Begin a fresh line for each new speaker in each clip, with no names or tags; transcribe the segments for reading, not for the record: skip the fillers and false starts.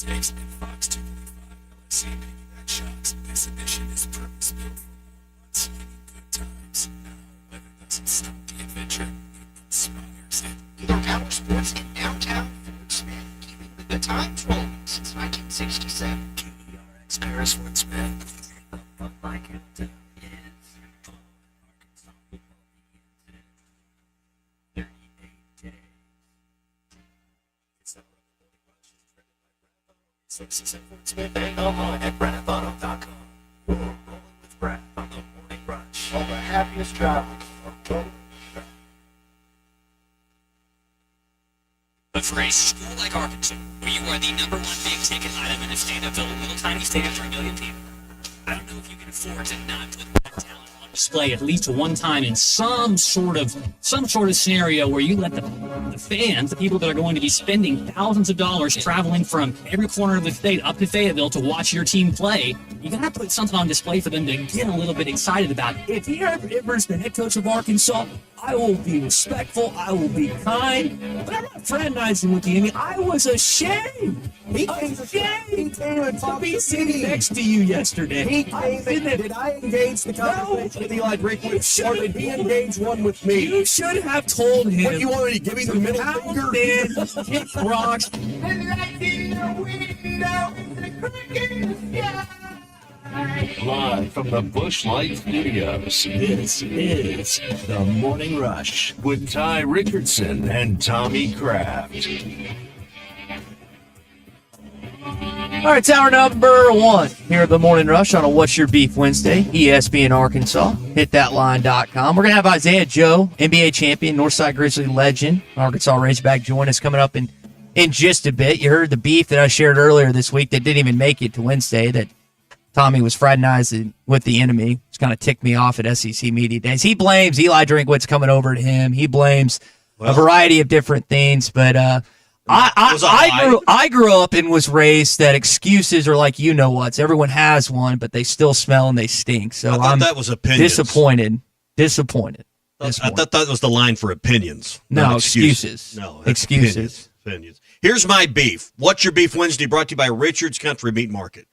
mistakes and Fox 245 LSC piggyback shocks. This edition is purpose-built for long runs, giving good times. Now, weather doesn't stop the adventure, it inspires it.
Either power sports in downtown Sportsman, keeping the good times rolling since 1967.
KERX Paris Sportsman. Up my countdown is Arkansas football begins in 38 days. It's not Morning Rush, it's driven by Brad Sources at Fort Smith and online at BradAuto.com. We're rolling with Brad on the Morning Rush.
All the happiest drivers are rolling.
But for a school like Arkansas, where you are the number one big ticket item in a state of filled with little tiny stadium for 1 million people, I don't know if you can afford to not put that talent on display at least one time in some sort of scenario where you let the fans, the people that are going to be spending thousands of dollars traveling from every corner of the state up to Fayetteville to watch your team play, you got to put something on display for them to get a little bit excited about. If he ever is the head coach of Arkansas, I will be respectful, I will be kind, but I'm not fraternizing with you. I mean, I was ashamed.
He came
to be sitting next to you yesterday.
Did I engage the conversation with Eli Drinkwitz, or did he engage one with me?
You should have told him.
What, you want me to give you the middle finger?
Man, kick rocks.
And right in the window, the cricket in the sky.
Live from the Bushlight Studios, this is The Morning Rush with Ty Richardson and Tommy Kraft.
All right, it's hour number 1 here at the Morning Rush on a What's Your Beef Wednesday, ESPN Arkansas, hitthatline.com. We're going to have Isaiah Joe, NBA champion, Northside Grizzly legend, Arkansas Razorback, join us coming up in just a bit. You heard the beef that I shared earlier this week that didn't even make it to Wednesday, that Tommy was fraternizing with the enemy. It's kind of ticked me off at SEC Media Days. He blames Eli Drinkwitz coming over to him. He blames a variety of different things, but I grew up and was raised that excuses are like you-know-whats. Everyone has one, but they still smell and they stink. So I'm
that was opinions.
Disappointed.
I thought that was the line for opinions.
No, excuses.
No,
excuses.
Opinions. Here's my beef. What's Your Beef Wednesday, brought to you by Richard's Country Meat Market.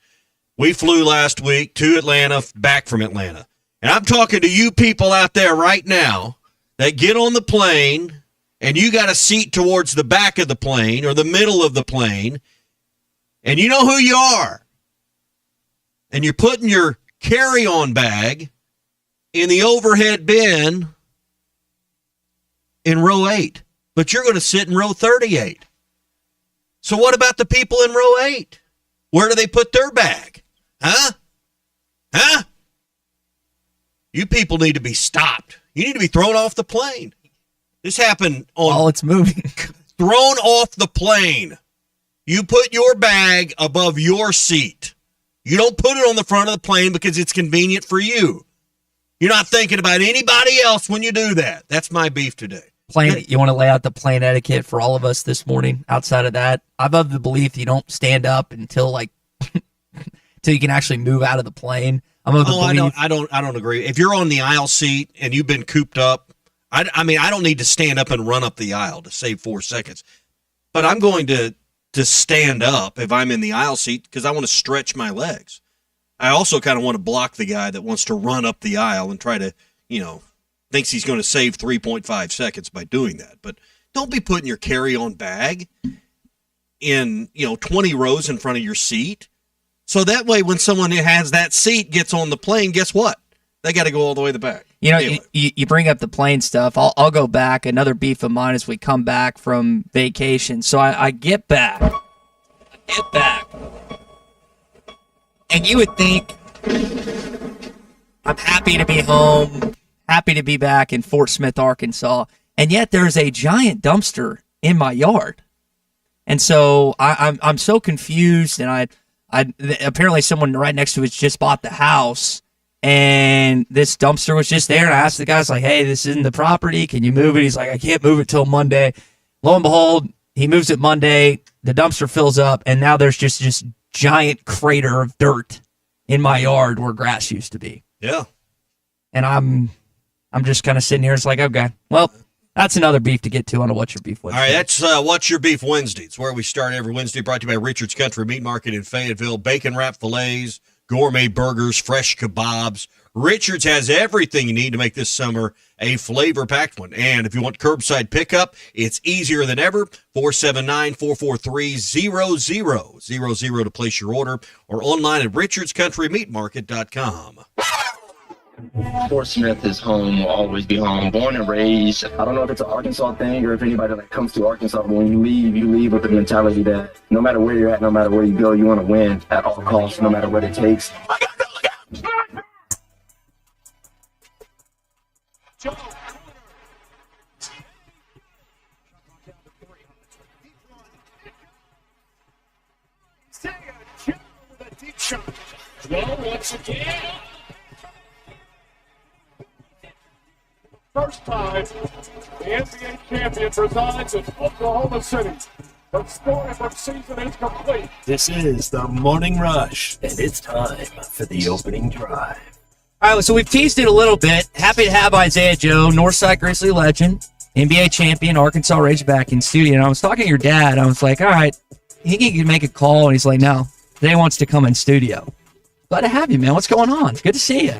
We flew last week to Atlanta, back from Atlanta. And I'm talking to you people out there right now that get on the plane and you got a seat towards the back of the plane or the middle of the plane, and you know who you are. And you're putting your carry-on bag in the overhead bin in row 8, but you're going to sit in row 38. So what about the people in row 8? Where do they put their bag? Huh? You people need to be stopped. You need to be thrown off the plane. This happened
while it's moving.
Thrown off the plane. You put your bag above your seat. You don't put it on the front of the plane because it's convenient for you. You're not thinking about anybody else when you do that. That's my beef today.
You want to lay out the plane etiquette for all of us this morning? Outside of that, I'm of the belief you don't stand up until till you can actually move out of the plane. I'm of the belief.
I don't agree. If you're on the aisle seat and you've been cooped up, I don't need to stand up and run up the aisle to save 4 seconds. But I'm going to stand up if I'm in the aisle seat because I want to stretch my legs. I also kind of want to block the guy that wants to run up the aisle and try to, thinks he's going to save 3.5 seconds by doing that. But don't be putting your carry-on bag in, 20 rows in front of your seat. So that way when someone who has that seat gets on the plane, guess what? They got to go all the way to the back.
Anyway. You bring up the plane stuff. I'll go back. Another beef of mine as we come back from vacation. So I get back. And you would think I'm happy to be home, happy to be back in Fort Smith, Arkansas, and yet there's a giant dumpster in my yard. And so I'm so confused, and I apparently someone right next to it just bought the house, and this dumpster was just there, and I asked the guy, like, hey, this isn't the property, can you move it? He's like, I can't move it till Monday. Lo and behold, he moves it Monday, the dumpster fills up, and now there's just this giant crater of dirt in my yard where grass used to be.
Yeah.
And I'm just kind of sitting here, it's like, okay, well, That's another beef to get to on a What's Your Beef Wednesday.
All right, that's What's Your Beef Wednesday. It's where we start every Wednesday, brought to you by Richard's Country Meat Market in Fayetteville. Bacon wrap fillets, gourmet burgers, fresh kebabs. Richard's has everything you need to make this summer a flavor-packed one. And if you want curbside pickup, it's easier than ever. 479-443-0000 to place your order, or online at richardscountrymeatmarket.com.
Fort Smith is home, will always be home. Born and raised. I don't know if it's an Arkansas thing or if anybody that comes to Arkansas, but when you leave with the mentality that no matter where you're at, no matter where you go, you want to win at all costs, no matter what it takes.
Well, once again, first time the NBA champion resides in Oklahoma City. The storybook season is complete.
This is the Morning Rush, and it's time for the opening drive.
All right, so we've teased it a little bit. Happy to have Isaiah Joe, Northside Grizzly legend, NBA champion, Arkansas Razorback in studio. And I was talking to your dad. I was like, all right, he can make a call. And he's like, no, today wants to come in studio. Glad to have you, man. What's going on? Good to see you.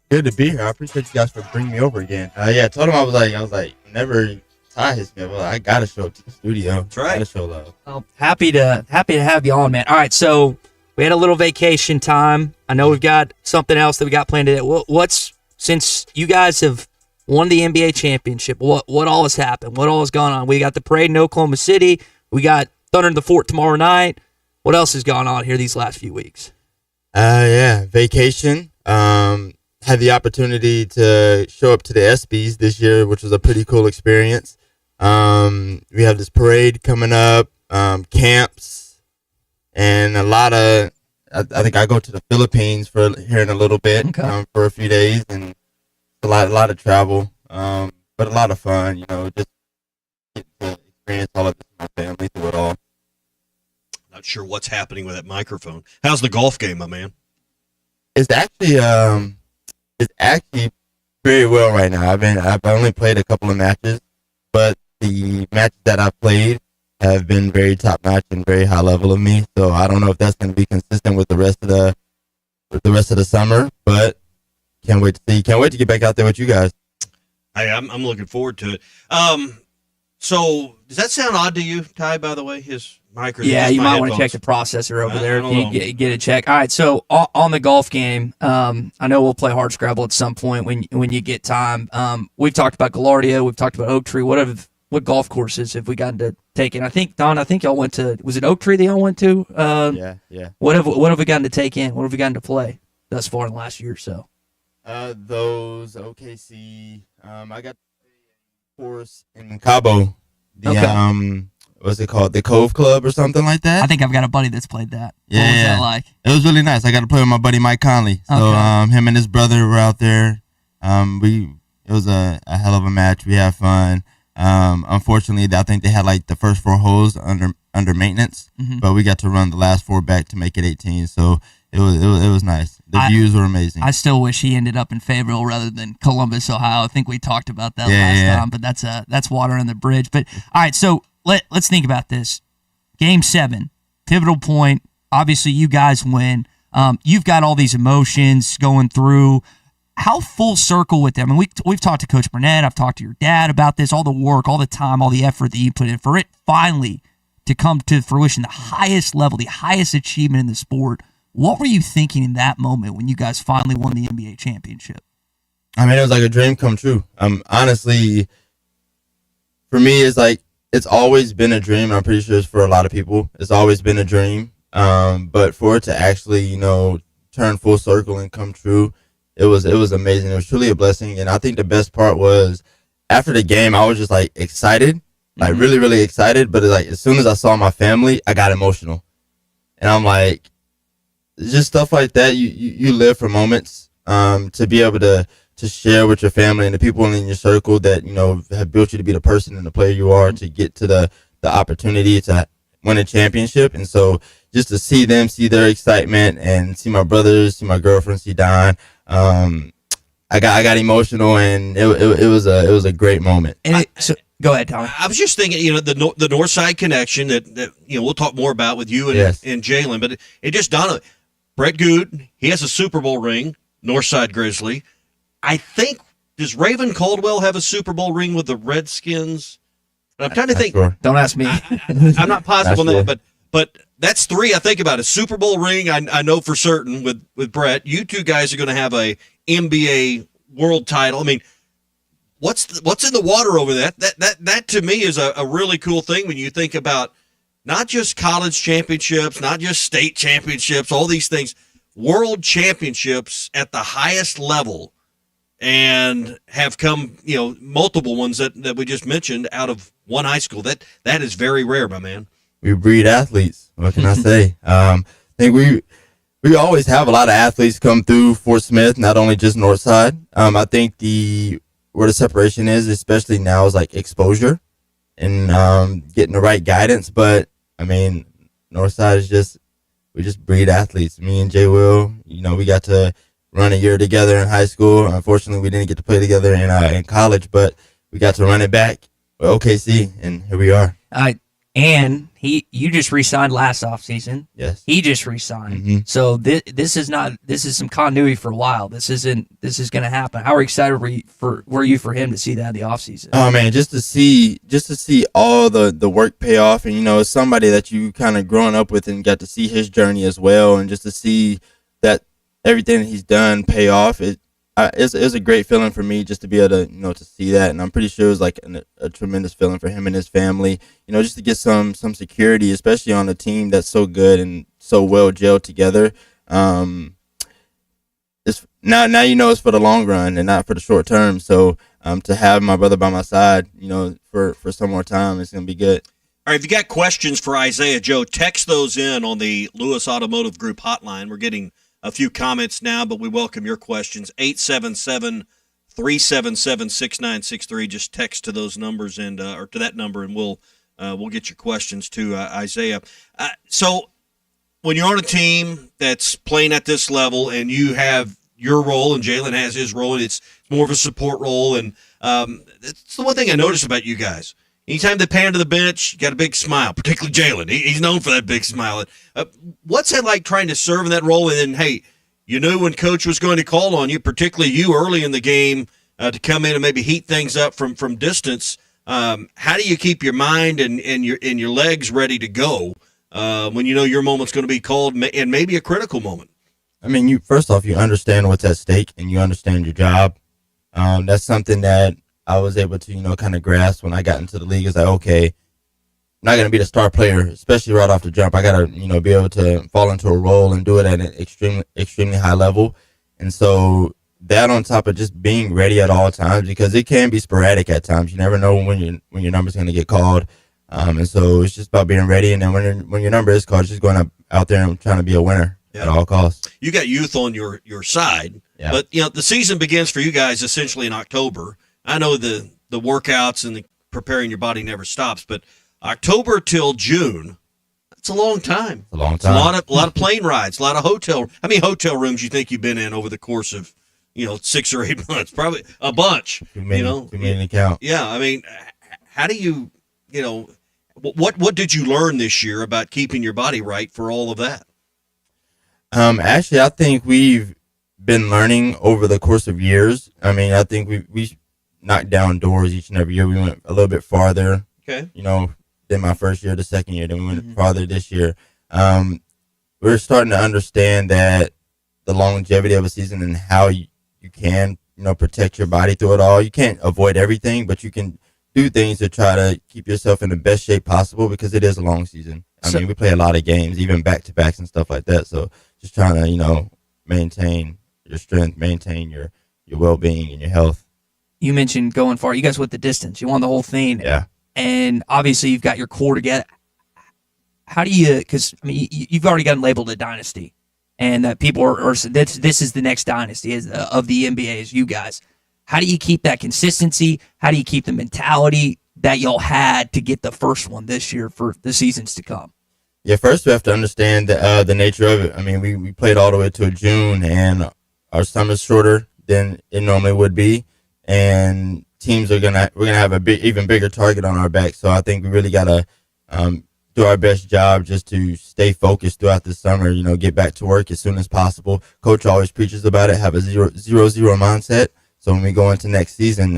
Good to be here. I appreciate you guys for bringing me over again. I told him I was like, whenever Ty hits me, well, I gotta show up to the studio.
That's right.
Gotta show love.
Well, happy to have you on, man. All right, so we had a little vacation time. I know we've got something else that we got planned today. What's since you guys have won the NBA championship? What all has happened? What all has gone on? We got the parade in Oklahoma City. We got Thunder in the Fort tomorrow night. What else has gone on here these last few weeks?
Vacation. Had the opportunity to show up to the ESPYs this year, which was a pretty cool experience. We have this parade coming up, camps, and a lot of. I think I go to the Philippines for here in a little bit,
Okay.
For a few days, and a lot of travel, but a lot of fun. Just get to experience all of this with my family through it all.
Not sure what's happening with that microphone. How's the golf game, my man?
It's actually very well right now. I've only played a couple of matches, but the matches that I've played have been very top notch and very high level of me. So I don't know if that's going to be consistent with the rest of the summer, but can't wait to see. Can't wait to get back out there with you guys.
I'm looking forward to it. So does that sound odd to you, Ty? By the way, his mic. Or
Yeah,
just
you
my
might want to check
headphones?
the processor over
I
there.
don't
If
know.
you get a check. All right, so on the golf game, I know we'll play hard scrabble at some point when you get time. We've talked about Gaillardia, we've talked about Oak Tree. What golf courses have we gotten to take in? I think Don, y'all went to. Was it Oak Tree that y'all went to?
Yeah.
What have we gotten to take in? What have we gotten to play thus far in the last year or so?
Those OKC. I got a course in Cabo.
Okay.
What's it called? The Cove Club or something like that.
I think I've got a buddy that's played that.
Yeah.
What was that like?
It was really nice. I got to play with my buddy Mike Conley. So
Okay.
him and his brother were out there. It was a hell of a match. We had fun. Unfortunately, I think they had like the first 4 holes under maintenance, but we got to run the last 4 back to make it 18. So it was nice. The views were amazing.
I still wish he ended up in Fayetteville rather than Columbus, Ohio. I think we talked about that last time, but that's water on the bridge. But all right, so let's think about this. Game 7, pivotal point. Obviously, you guys win. You've got all these emotions going through. How full circle with them? And we've talked to Coach Burnett. I've talked to your dad about this. All the work, all the time, all the effort that you put in for it finally to come to fruition, the highest level, the highest achievement in the sport. What were you thinking in that moment when you guys finally won the NBA championship?
I mean, it was like a dream come true. Honestly, for me, it's always been a dream. I'm pretty sure it's for a lot of people. It's always been a dream. But for it to actually, turn full circle and come true, it was amazing. It was truly a blessing. And I think the best part was after the game, I was just like excited, like really, really excited. But like as soon as I saw my family, I got emotional. And I'm like, just stuff like that. You live for moments, to be able to share with your family and the people in your circle that, have built you to be the person and the player you are, to get to the opportunity to win a championship. And so just to see them, see their excitement, and see my brothers, see my girlfriend, see Don, I got emotional, and it was a great moment.
And so go ahead, Tommy.
I was just thinking, the North Side connection that we'll talk more about with you and,
Yes.
and Jalen, but it just dawned on me. Brett Good, he has a Super Bowl ring, North Side Grizzly. I think, does Raven Caldwell have a Super Bowl ring with the Redskins? I'm trying to think.
Sure.
Don't ask me.
I'm not positive on
Not sure.
that, but that's three I think about. A Super Bowl ring, I know for certain with Brett. You two guys are going to have a NBA world title. I mean, what's in the water over that? That to me is a really cool thing when you think about not just college championships, not just state championships, all these things, world championships at the highest level, and have come, multiple ones that we just mentioned out of one high school. That is very rare, my man.
We breed athletes. What can I say? I think we always have a lot of athletes come through Fort Smith, not only just Northside. I think where the separation is, especially now, is like exposure and getting the right guidance. But I mean, Northside is we just breed athletes. Me and Jay Will, we got to run a year together in high school. Unfortunately, we didn't get to play together in college, but we got to run it back with OKC, and here we are.
And you just re-signed last offseason.
Yes.
He just re-signed.
Mhm.
So this is some continuity for a while. This is going to happen. How excited were you for him to see that in the offseason?
Oh man, just to see all the work pay off, and it's somebody that you kind of growing up with and got to see his journey as well, and just to see that everything that he's done pay off. It's a great feeling for me just to be able to to see that, and I'm pretty sure it was like a tremendous feeling for him and his family. Just to get some security, especially on a team that's so good and so well gelled together. It's now it's for the long run and not for the short term. So to have my brother by my side, for some more time, it's gonna be good.
All right, if you got questions for Isaiah Joe, text those in on the Lewis Automotive Group hotline. We're getting a few comments now, but we welcome your questions. 877-377-6963. Just text to those numbers or to that number, and we'll get your questions to Isaiah. So when you're on a team that's playing at this level and you have your role and Jalen has his role, and it's more of a support role, and it's the one thing I noticed about you guys. Anytime they pan to the bench, you got a big smile, particularly Jalen. He's known for that big smile. What's it like trying to serve in that role? And then, hey, you knew when Coach was going to call on you, particularly you early in the game, to come in and maybe heat things up from distance. How do you keep your mind and your legs ready to go when you know your moment's going to be called, and maybe a critical moment?
I mean, first off, you understand what's at stake and you understand your job. That's something that I was able to, kind of grasp when I got into the league. It's like, okay, I'm not going to be the star player, especially right off the jump. I got to, be able to fall into a role and do it at an extremely, extremely high level. And so that on top of just being ready at all times, because it can be sporadic at times. You never know when your number's going to get called. And so it's just about being ready. And then when your number is called, just going out there and trying to be a winner at all costs.
You got youth on your side, but the season begins for you guys essentially in October. I know the workouts and the preparing your body never stops, but October till June, that's a long time.
It's a long
It's
time.
a lot of plane rides, a lot of hotel. How many hotel rooms you think you've been in over the course of 6 or 8 months? Probably a bunch.
Too many to count.
Yeah, I mean, how do you what did you learn this year about keeping your body right for all of that?
Actually, I think we've been learning over the course of years. I mean, I think we knocked down doors each and every year. We went a little bit farther.
Okay.
Than my first year, the second year, then we went farther this year. We're starting to understand that the longevity of a season and how you can, protect your body through it all. You can't avoid everything, but you can do things to try to keep yourself in the best shape possible, because it is a long season. I mean, we play a lot of games, even back-to-backs and stuff like that. So just trying to, maintain your strength, maintain your well-being and your health.
You mentioned going far. You guys went the distance. You won the whole thing.
Yeah.
And obviously you've got your core together. How do you, because, I mean, you've already gotten labeled a dynasty, and that people are this is the next dynasty of the NBA is you guys. How do you keep that consistency? How do you keep the mentality that y'all had to get the first one this year for the seasons to come?
Yeah, first we have to understand the nature of it. I mean, we played all the way to June, and our summer's shorter than it normally would be, and teams we're gonna have a even bigger target on our back. So I think we really gotta do our best job just to stay focused throughout the summer. Get back to work as soon as possible. Coach always preaches about it. Have a 0-0 mindset. So when we go into next season,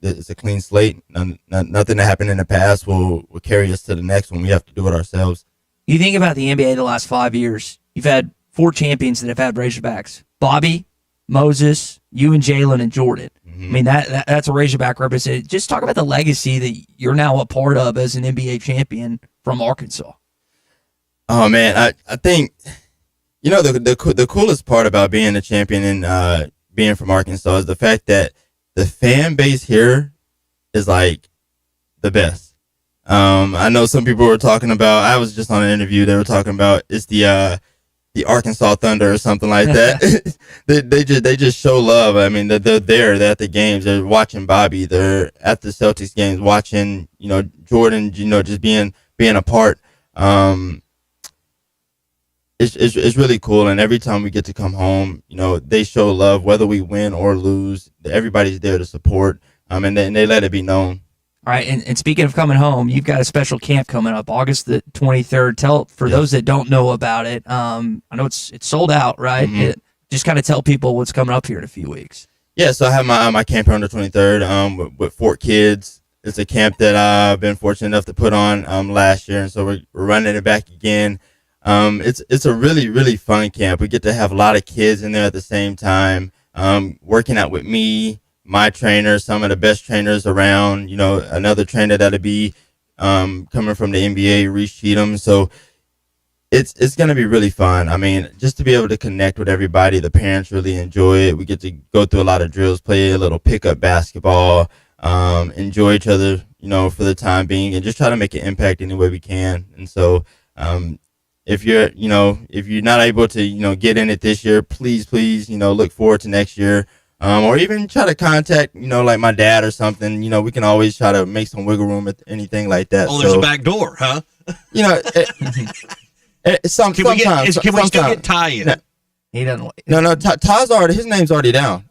it's a clean slate. Nothing that happened in the past will carry us to the next one. We have to do it ourselves.
You think about the NBA the last 5 years, you've had 4 champions that have had Razorbacks. Bobby, Moses, you and Jalen and Jordan. I mean, that's a Razorback representative. Just talk about the legacy that you're now a part of as an NBA champion from Arkansas.
Oh, man, I think, the coolest part about being a champion and being from Arkansas is the fact that the fan base here is like the best. I know some people were talking about, I was just on an interview, they were talking about it's the Arkansas Thunder or something like that. they just show love. I mean, they're at the games, they're watching Bobby, they're at the Celtics games watching, Jordan, just being a part. It's really cool, and every time we get to come home, they show love, whether we win or lose. Everybody's there to support, and they let it be known.
All right, and speaking of coming home, you've got a special camp coming up, August the 23rd. Tell for those that don't know about it. I know it's sold out, right? Just kind of tell people what's coming up here in a few weeks.
Yeah, so I have my camp here on the 23rd with 4 kids. It's a camp that I've been fortunate enough to put on last year, and so we're running it back again. It's a really, really fun camp. We get to have a lot of kids in there at the same time, working out with me, my trainer, some of the best trainers around, another trainer that'll be coming from the NBA, Reese Cheatham. So it's going to be really fun. I mean, just to be able to connect with everybody, the parents really enjoy it. We get to go through a lot of drills, play a little pickup basketball, enjoy each other, for the time being, and just try to make an impact any way we can. And so, if you're not able to, get in it this year, please, look forward to next year. Or even try to contact, like my dad or something. We can always try to make some wiggle room at anything like that.
Oh, there's a back door, huh?
Sometimes.
Can we still get Ty in?
He doesn't.
No. Ty's already. His name's already down.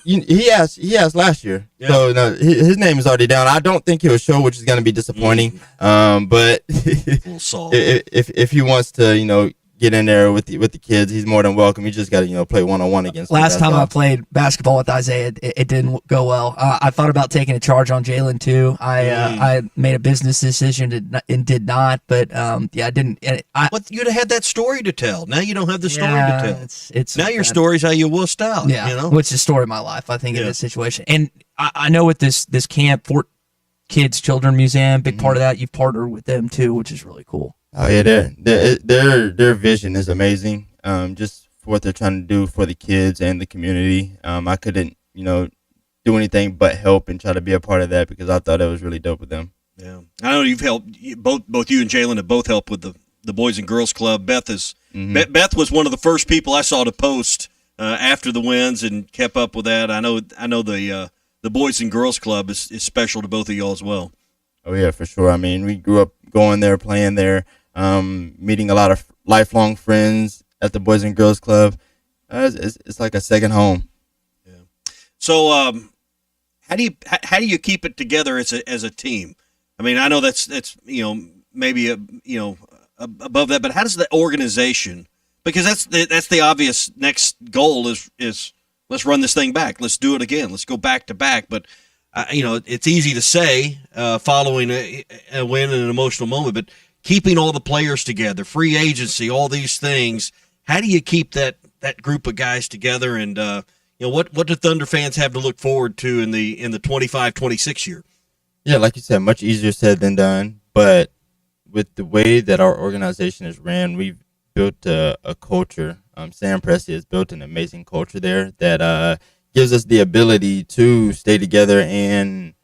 He asked last year, so no, his name is already down. I don't think he'll show, which is going to be disappointing. But if he wants to, get in there with the kids, he's more than welcome. You just got to play one-on-one against him.
Last time I played basketball with Isaiah, it didn't go well. I thought about taking a charge on Jalen too. I made a business decision and did not, but I didn't.
You'd have had that story to tell. Now you don't have the story to tell.
It's
now your story's how you wussed out.
Yeah, which is the story of my life, I think, in this situation. And I know with this camp, Fort Kids Children Museum, big part of that, you've partnered with them too, which is really cool.
Oh yeah, their vision is amazing. Just for what they're trying to do for the kids and the community. I couldn't, do anything but help and try to be a part of that because I thought it was really dope with them.
Yeah, I know you've helped. Both you and Jalen have both helped with the Boys and Girls Club. Beth Beth was one of the first people I saw to post after the wins and kept up with that. I know the Boys and Girls Club is special to both of y'all as well.
Oh yeah, for sure. I mean, we grew up going there, playing there. Meeting a lot of lifelong friends at the Boys and Girls Club. It's like a second home.
Yeah. So, how do you keep it together as a team? I mean, I know that's maybe above that, but how does the organization? Because that's the obvious next goal is let's run this thing back. Let's do it again. Let's go back to back. But it's easy to say following a win and an emotional moment, but keeping all the players together, free agency, all these things. How do you keep that group of guys together? And what do Thunder fans have to look forward to in the 25-26 year?
Yeah, like you said, much easier said than done. But with the way that our organization is ran, we've built a culture. Sam Presti has built an amazing culture there that gives us the ability to stay together and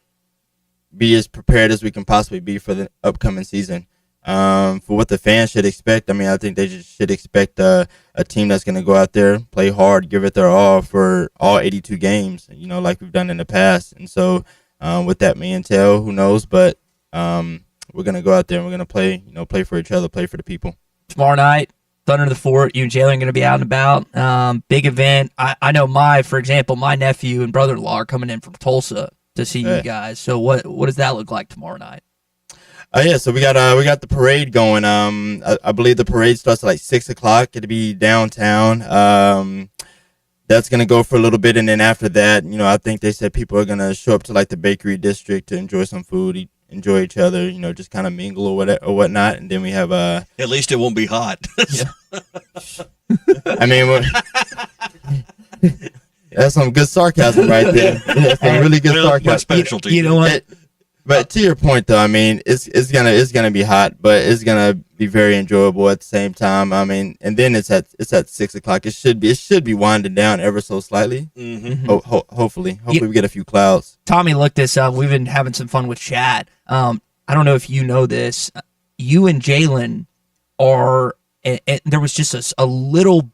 be as prepared as we can possibly be for the upcoming season. For what the fans should expect, I mean, I think they just should expect a team that's going to go out there, play hard, give it their all for all 82 games, like we've done in the past. And so what that may entail, who knows, but we're going to go out there and we're going to play for each other, play for the people.
Tomorrow night, Thunder to the Fort. You and Jalen are going to be out and about. Big event. I know for example, my nephew and brother-in-law are coming in from Tulsa to see you guys. So what does that look like tomorrow night?
Yeah, so we got the parade going. I believe the parade starts at like 6:00. It'll be downtown. That's gonna go for a little bit, and then after that, I think they said people are gonna show up to like the bakery district to enjoy some food, enjoy each other, just kind of mingle or whatnot. And then we have
At least it won't be hot.
I mean, that's some good sarcasm right there. That's some really good sarcasm.
Specialty.
You know what?
But to your point, though, I mean, it's gonna be hot, but it's gonna be very enjoyable at the same time. I mean, and then it's at 6:00. It should be winding down ever so slightly.
Mm-hmm.
Hopefully we get a few clouds.
Tommy looked this up. We've been having some fun with chat. I don't know if you know this. You and Jalen are. And there was just a little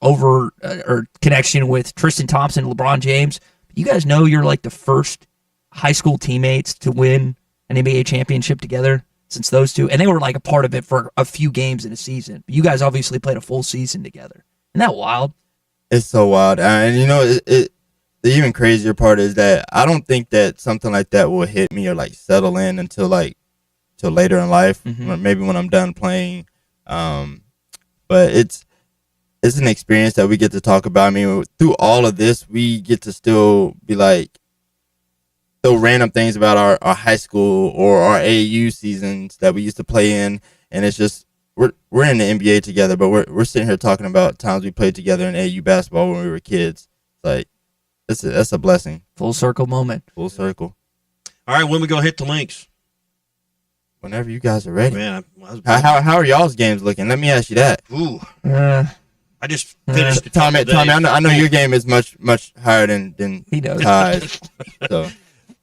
over or connection with Tristan Thompson and LeBron James. You guys know you're like the first high school teammates to win an NBA championship together since those two. And they were like a part of it for a few games in a season. But you guys obviously played a full season together. Isn't that wild?
It's so wild. And the even crazier part is that I don't think that something like that will hit me or like settle in until later in life, or maybe when I'm done playing. But it's an experience that we get to talk about. I mean, through all of this, we get to still be like, throw random things about our high school or our AAU seasons that we used to play in, and it's just we're in the NBA together, but we're sitting here talking about times we played together in AAU basketball when we were kids. It's like that's a blessing.
Full circle moment.
Full circle.
All right, when we go hit the links.
Whenever you guys are ready.
Man,
how are y'all's games looking? Let me ask you that.
Ooh. I just finished.
Tommy, I know your game is much higher than
he does.
Ty's. So,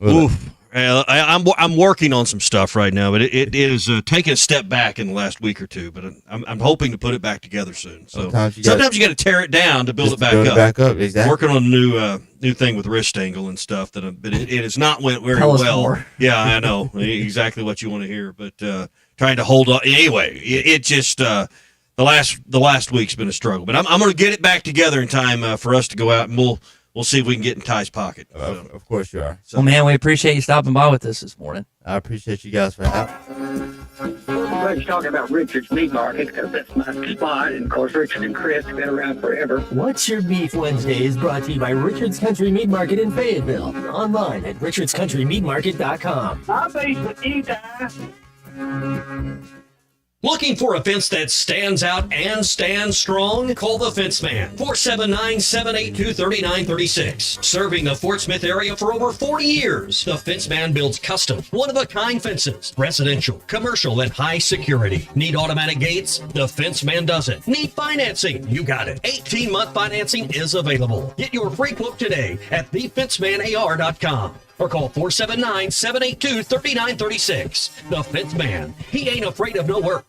oof. I'm working on some stuff right now, but it is taking a step back in the last week or two. But I'm hoping to put it back together soon. So sometimes you got to tear it down to build it back up.
Exactly.
Working on a new thing with wrist angle and stuff but it has not went very well.
More.
Yeah, I know exactly what you want to hear, but trying to hold on anyway. It just the last week's been a struggle, but I'm going to get it back together in time for us to go out and we'll see if we can get in Ty's pocket.
Of course you are.
So. Well, man, we appreciate you stopping by with us this morning.
I appreciate you guys for having me.
Let's talk about Richard's Meat Market because that's my spot. And, of course, Richard and Chris have been around forever.
What's Your Beef Wednesday is brought to you by Richard's Country Meat Market in Fayetteville. Online at richardscountrymeatmarket.com.
I'm based in
Looking for a fence that stands out and stands strong? Call the Fence Man, 479-782-3936. Serving the Fort Smith area for over 40 years, the Fence Man builds custom, one-of-a-kind fences, residential, commercial, and high security. Need automatic gates? The Fence Man does it. Need financing? You got it. 18-month financing is available. Get your free quote today at thefencemanar.com. Or call 479-782-3936. The Fence Man. He ain't afraid of no work.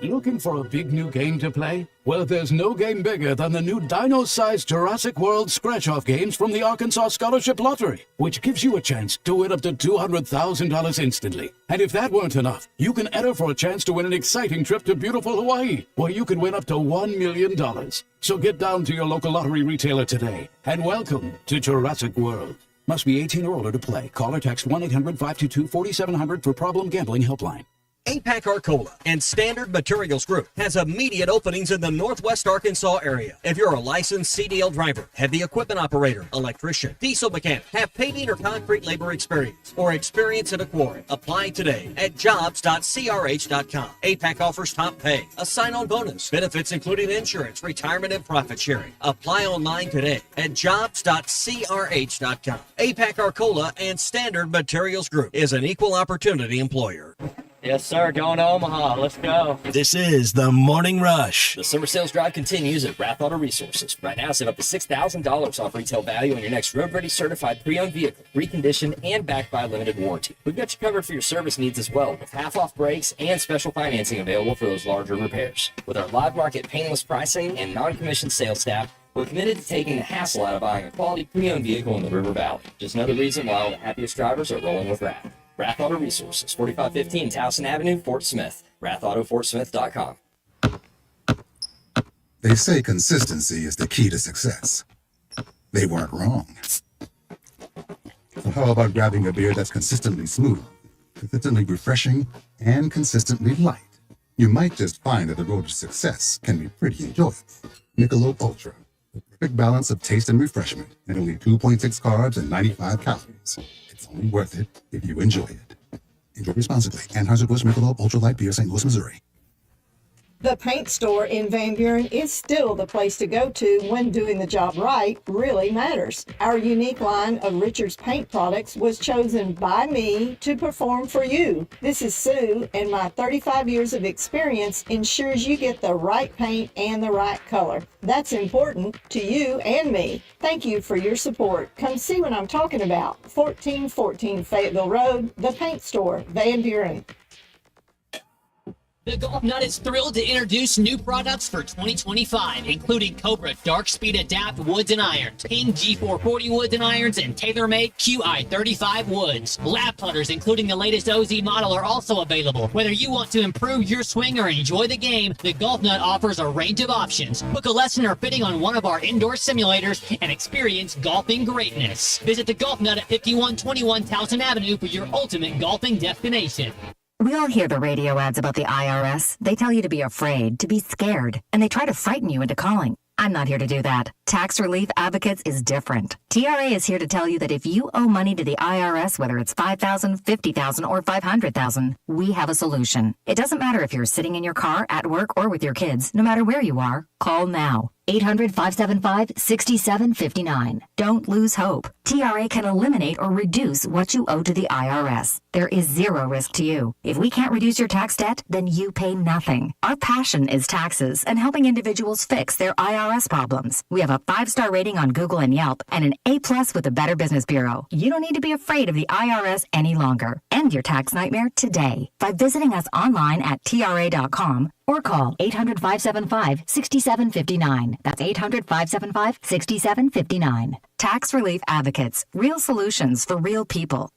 Looking for a big new game to play? Well, there's no game bigger than the new dino-sized Jurassic World scratch-off games from the Arkansas Scholarship Lottery, which gives you a chance to win up to $200,000 instantly. And if that weren't enough, you can enter for a chance to win an exciting trip to beautiful Hawaii, where you can win up to $1 million. So get down to your local lottery retailer today, and welcome to Jurassic World. Must be 18 or older to play. Call or text 1-800-522-4700 for Problem Gambling Helpline.
APAC Arcola and Standard Materials Group has immediate openings in the Northwest Arkansas area. If you're a licensed CDL driver, heavy equipment operator, electrician, diesel mechanic, have paving or concrete labor experience, or experience in a quarry, apply today at jobs.crh.com. APAC offers top pay, a sign-on bonus, benefits including insurance, retirement, and profit sharing. Apply online today at jobs.crh.com. APAC Arcola and Standard Materials Group is an equal opportunity employer.
Yes, sir. Going to Omaha. Let's go.
This is the Morning Rush.
The summer sales drive continues at Rath Auto Resources. Right now, save up to $6,000 off retail value on your next road-ready certified pre-owned vehicle, reconditioned and backed by a limited warranty. We've got you covered for your service needs as well, with half-off brakes and special financing available for those larger repairs. With our live market painless pricing and non-commissioned sales staff, we're committed to taking the hassle out of buying a quality pre-owned vehicle in the River Valley. Just another reason why all the happiest drivers are rolling with Rath. Rath Auto Resources, 4515 Towson Avenue, Fort Smith. RathAutoFortSmith.com.
They say consistency is the key to success. They weren't wrong. So how about grabbing a beer that's consistently smooth, consistently refreshing, and consistently light? You might just find that the road to success can be pretty enjoyable. Michelob Ultra, the perfect balance of taste and refreshment, and only 2.6 carbs and 95 calories. It's only worth it if you enjoy it. Enjoy responsibly. Anheuser-Busch Michelob Ultra Light Beer, St. Louis, Missouri.
The paint store in Van Buren is still the place to go to when doing the job right really matters. Our unique line of Richards paint products was chosen by me to perform for you. This is Sue, and my 35 years of experience ensures you get the right paint and the right color. That's important to you and me. Thank you for your support. Come see what I'm talking about. 1414 Fayetteville Road, the paint store, Van Buren.
The Golf Nut is thrilled to introduce new products for 2025, including Cobra Dark Speed Adapt Woods and Irons, Ping G440 Woods and Irons, and TaylorMade QI35 Woods. Lap putters, including the latest OZ model, are also available. Whether you want to improve your swing or enjoy the game, the Golf Nut offers a range of options. Book a lesson or fitting on one of our indoor simulators and experience golfing greatness. Visit the Golf Nut at 5121 Towson Avenue for your ultimate golfing destination.
We all hear the radio ads about the IRS. They tell you to be afraid, to be scared, and they try to frighten you into calling. I'm not here to do that. Tax Relief Advocates is different. TRA is here to tell you that if you owe money to the IRS, whether it's $5,000, $50,000, or $500,000, we have a solution. It doesn't matter if you're sitting in your car, at work, or with your kids. No matter where you are, call now. 800-575-6759. Don't lose hope. TRA can eliminate or reduce what you owe to the IRS. There is zero risk to you. If we can't reduce your tax debt, then you pay nothing. Our passion is taxes and helping individuals fix their IRS problems. We have a 5-star rating on Google and Yelp and an A+ with the Better Business Bureau. You don't need to be afraid of the IRS any longer. End your tax nightmare today by visiting us online at TRA.com or call 800-575-6759. That's 800-575-6759. Tax Relief Advocates. Real solutions for real people.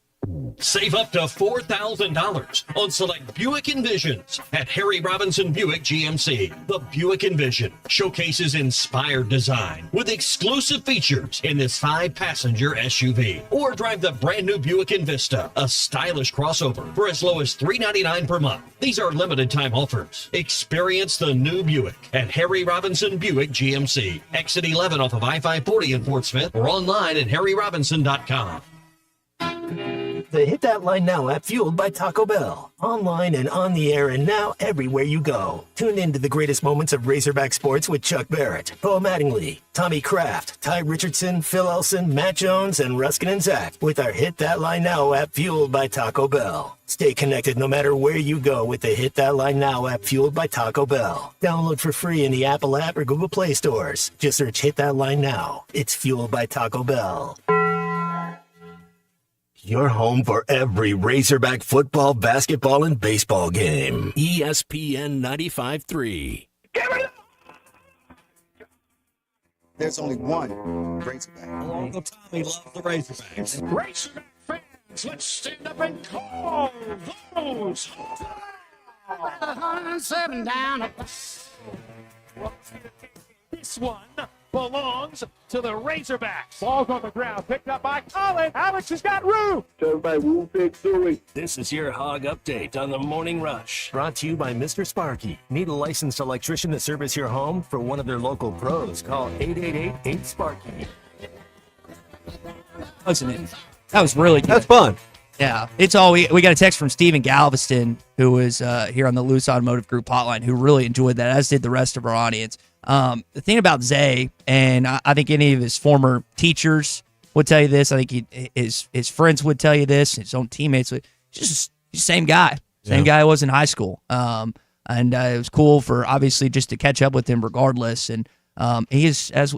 Save up to $4,000 on select Buick Envisions at Harry Robinson Buick GMC. The Buick Envision showcases inspired design with exclusive features in this 5-passenger SUV. Or drive the brand new Buick Envista, a stylish crossover for as low as $399 per month. These are limited time offers. Experience the new Buick at Harry Robinson Buick GMC. Exit 11 off of I-540 in Fort Smith or online at harryrobinson.com.
The Hit That Line Now app, fueled by Taco Bell. Online and on the air and now everywhere you go. Tune in to the greatest moments of Razorback sports with Chuck Barrett, Bo Mattingly, Tommy Kraft, Ty Richardson, Phil Elson, Matt Jones, and Ruskin and Zach with our Hit That Line Now app, fueled by Taco Bell. Stay connected no matter where you go with the Hit That Line Now app, fueled by Taco Bell. Download for free in the Apple app or Google Play stores. Just search Hit That Line Now. It's fueled by Taco Bell. Your home for every Razorback football, basketball, and baseball game. ESPN 95.3.
There's only one Razorback.
Uncle Tommy loves the Razorbacks.
Razorback fans, let's stand up and call those. 107 down. This one belongs to the Razorbacks. Ball's on the ground, picked up by Colin. Alex has got room.
Everybody, Woo Big Suey.
This is your Hog Update on the Morning Rush. Brought to you by Mr. Sparky. Need a licensed electrician to service your home? For one of their local pros, call 888-8-SPARKY.
Wasn't it? That was really good.
That's fun.
Yeah. It's all we got a text from Stephen Galveston, who was here on the Loose Automotive Group hotline, who really enjoyed that, as did the rest of our audience. The thing about Zay, and I think any of his former teachers would tell you this. I think his friends would tell you this. His own teammates would. He's the same guy. Same guy he was in high school. And it was cool for obviously just to catch up with him regardless. And he is, as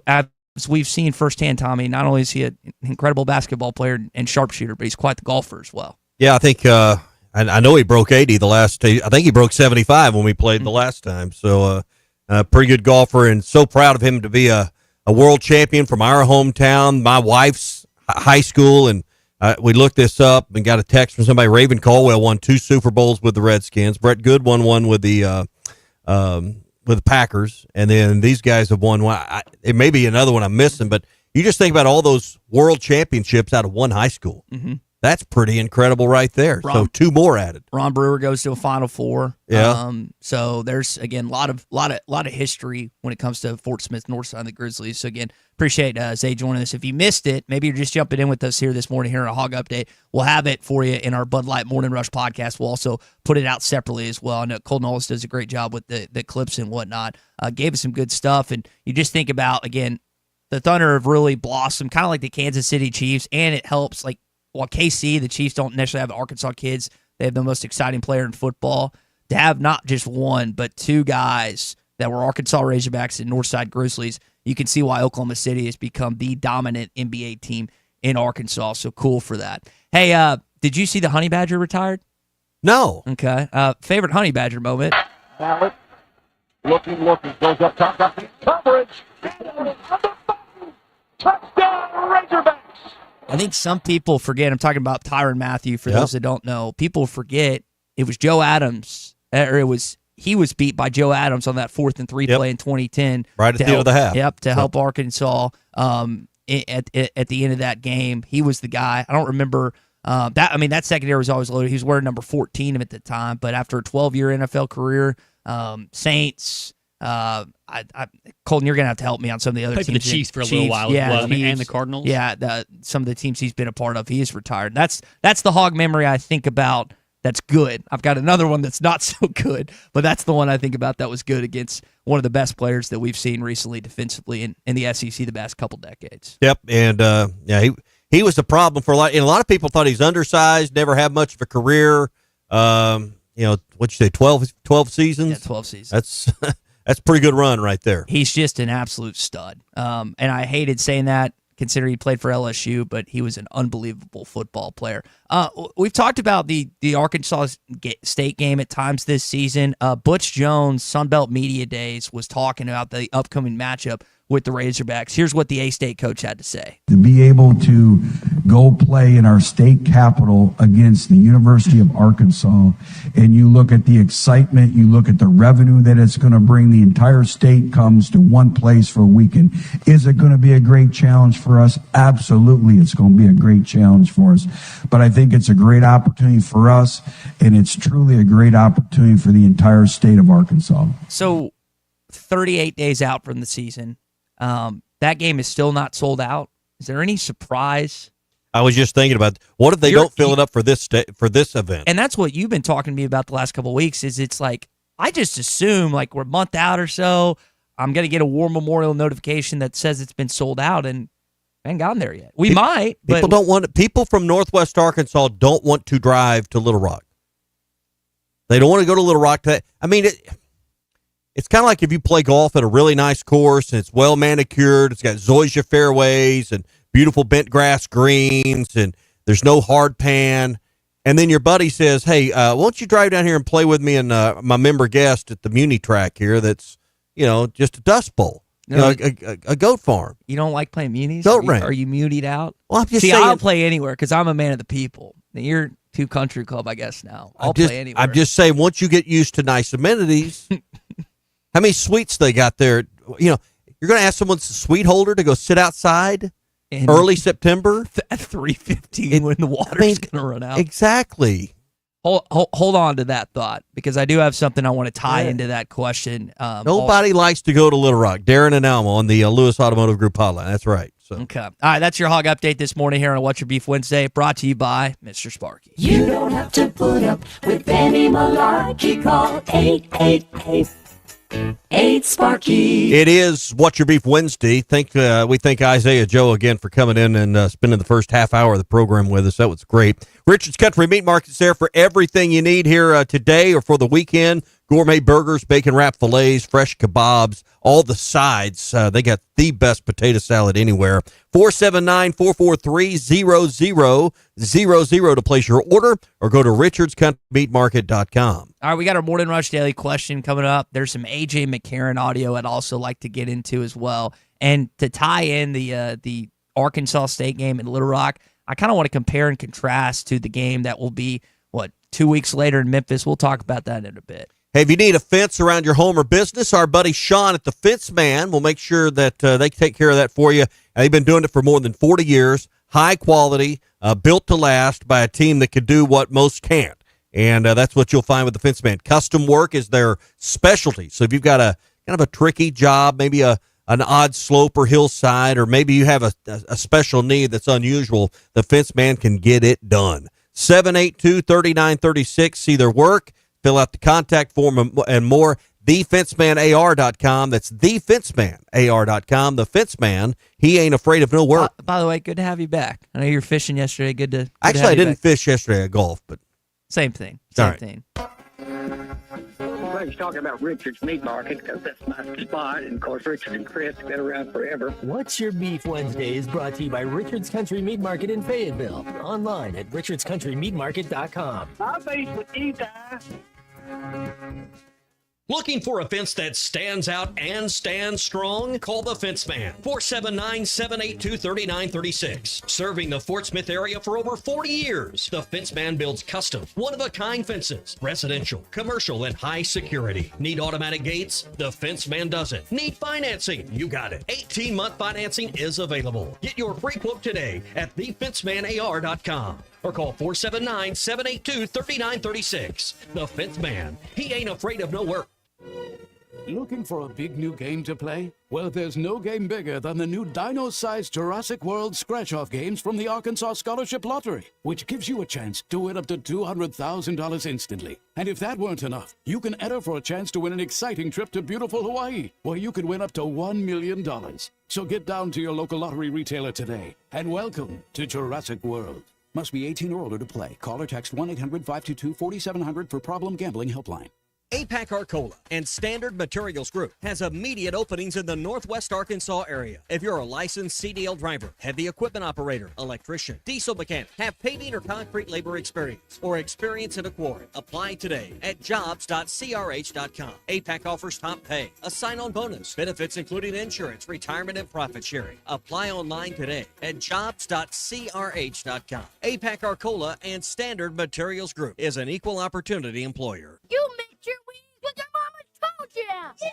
we've seen firsthand, Tommy, not only is he an incredible basketball player and sharpshooter, but he's quite the golfer as well.
Yeah, I think I know he broke 80 the last. I think he broke 75 when we played the last time. So pretty good golfer, and so proud of him to be a world champion from our hometown, my wife's high school, and We looked this up and got a text from somebody. Raven Caldwell won 2 Super Bowls with the Redskins. Brett Good won one with the Packers, and then these guys have won one. It may be another one I'm missing, but you just think about all those world championships out of one high school.
Mm-hmm.
That's pretty incredible right there. So 2 more added.
Ron Brewer goes to a Final Four.
Yeah.
So there's again a lot of history when it comes to Fort Smith Northside and the Grizzlies. So again, appreciate Zay joining us. If you missed it, maybe you're just jumping in with us here this morning here on a Hog Update. We'll have it for you in our Bud Light Morning Rush podcast. We'll also put it out separately as well. I know Colton Hollis does a great job with the clips and whatnot. Gave us some good stuff, and you just think about again, the Thunder have really blossomed, kind of like the Kansas City Chiefs, and it helps like. While KC, the Chiefs don't necessarily have Arkansas kids, they have the most exciting player in football. To have not just one, but 2 guys that were Arkansas Razorbacks and Northside Grizzlies, you can see why Oklahoma City has become the dominant NBA team in Arkansas. So cool for that. Hey, did you see the Honey Badger retired?
No.
Okay. Favorite Honey Badger moment?
Ballard. Looking, goes up top, got the coverage. Touchdown, Razorbacks!
I think some people forget. I'm talking about Tyrann Mathieu. For those that don't know, people forget it was Joe Adams, or he was beat by Joe Adams on that 4th and 3 play in 2010.
Right at the end of the half.
Yep, to help Arkansas at the end of that game. He was the guy. I don't remember that. I mean, that secondary was always loaded. He was wearing number 14 at the time, but after a 12-year NFL career, Saints. Colton, you're gonna have to help me on some of the other
Played
teams.
for the Chiefs for a little while, and the Cardinals.
Yeah, some of the teams he's been a part of, he is retired. That's the Hog memory I think about. That's good. I've got another one that's not so good, but that's the one I think about that was good against one of the best players that we've seen recently defensively in the SEC the past couple decades.
Yep, and he was the problem for a lot. And a lot of people thought he's undersized, never had much of a career. What'd you say, 12 seasons?
Yeah, 12 seasons.
That's a pretty good run right there.
He's just an absolute stud. And I hated saying that considering he played for LSU, but he was an unbelievable football player. We've talked about the Arkansas State game at times this season. Butch Jones, Sunbelt Media Days, was talking about the upcoming matchup with the Razorbacks. Here's what the A-State coach had to say.
To be able to go play in our state capital against the University of Arkansas, and you look at the excitement, you look at the revenue that it's going to bring, the entire state comes to one place for a weekend. Is it going to be a great challenge for us? Absolutely, it's going to be a great challenge for us. But I think it's a great opportunity for us, and it's truly a great opportunity for the entire state of Arkansas.
So 38 days out from the season, that game is still not sold out. Is there any surprise?
I was just thinking about what if they don't fill it up for this event?
And that's what you've been talking to me about the last couple of weeks. Is it's like I just assume like we're a month out or so, I'm gonna get a War Memorial notification that says it's been sold out, and I haven't gotten there yet. We might, but
People don't want it. People from Northwest Arkansas don't want to drive to Little Rock. They don't want to go to Little Rock. It's kind of like if you play golf at a really nice course and it's well manicured. It's got zoysia fairways and beautiful bent grass greens, and there's no hard pan. And then your buddy says, "Hey, why don't you drive down here and play with me and my member guest at the Muni track here? That's just a dust bowl, a goat farm."
You don't like playing munis?
Goat ranch.
Are you munied out?
Well, I'm just
saying,
saying.
I'll play anywhere because I'm a man of the people. You're too country club, I guess. Now I'll play anywhere.
I'm just saying, once you get used to nice amenities. How many suites they got there? You're going to ask someone's suite holder to go sit outside early September
at 3:15 when the water's going to run out.
Exactly.
Hold on to that thought, because I do have something I want to tie into that question.
Nobody likes to go to Little Rock. Darren and Alma on the Lewis Automotive Group hotline. That's right. So.
Okay. All right, that's your Hog Update this morning here on What's Your Beef Wednesday, brought to you by Mr. Sparky.
You don't have to put up with any malarkey. Call 888-8
It is What's Your Beef Wednesday. We thank Isaiah Joe again for coming in and spending the first half hour of the program with us. That was great. Richard's Country Meat Market's there for everything you need here today or for the weekend. Gourmet burgers, bacon wrap fillets, fresh kebabs, all the sides. They got the best potato salad anywhere. 479-443-0000 to place your order, or go to richardscountrymeatmarket.com.
All right, we got our Morning Rush Daily question coming up. There's some A.J. McCarron audio I'd also like to get into as well. And to tie in the Arkansas State game in Little Rock, I kind of want to compare and contrast to the game that will be, 2 weeks later in Memphis. We'll talk about that in a bit.
Hey, if you need a fence around your home or business, our buddy Sean at the Fence Man will make sure that they take care of that for you. They've been doing it for more than 40 years. High quality, built to last by a team that can do what most can't. And that's what you'll find with the Fence Man. Custom work is their specialty. So if you've got a kind of a tricky job, maybe an odd slope or hillside, or maybe you have a special need that's unusual, the Fence Man can get it done. 782-3936. See their work. Fill out the contact form and more. TheFenceManAR.com. That's TheFenceManAR.com. The Fence Man, he ain't afraid of no work.
By the way, good to have you back. I know you were fishing yesterday. Good to
Actually, I didn't fish yesterday at golf, but
same thing.
All right.
Thing.
Everybody's talking about Richard's Meat Market because that's my spot. And, of course, Richard and Chris have been around forever.
What's Your Beef Wednesday is brought to you by Richard's Country Meat Market in Fayetteville. Online at richardscountrymeatmarket.com.
I'll face with you guys.
Looking for a fence that stands out and stands strong? Call the Fence Man, 479-782-3936. Serving the Fort Smith area for over 40 years, the Fence Man builds custom, one-of-a-kind fences, residential, commercial, and high security. Need automatic gates? The Fence Man does it. Need financing? You got it. 18-month financing is available. Get your free quote today at TheFenceManAR.com. Or call 479-782-3936. The Fence Man. He ain't afraid of no work.
Looking for a big new game to play? Well, there's no game bigger than the new dino-sized Jurassic World scratch-off games from the Arkansas Scholarship Lottery, which gives you a chance to win up to $200,000 instantly. And if that weren't enough, you can enter for a chance to win an exciting trip to beautiful Hawaii, where you could win up to $1 million. So get down to your local lottery retailer today, and welcome to Jurassic World. Must be 18 or older to play. Call or text 1-800-522-4700 for Problem Gambling Helpline.
APAC Arcola and Standard Materials Group has immediate openings in the Northwest Arkansas area. If you're a licensed CDL driver, heavy equipment operator, electrician, diesel mechanic, have paving or concrete labor experience, or experience in a quarry, apply today at jobs.crh.com. APAC offers top pay, a sign-on bonus, benefits including insurance, retirement, and profit sharing. Apply online today at jobs.crh.com. APAC Arcola and Standard Materials Group is an equal opportunity employer.
You made your wings with your mama told you. Yeah.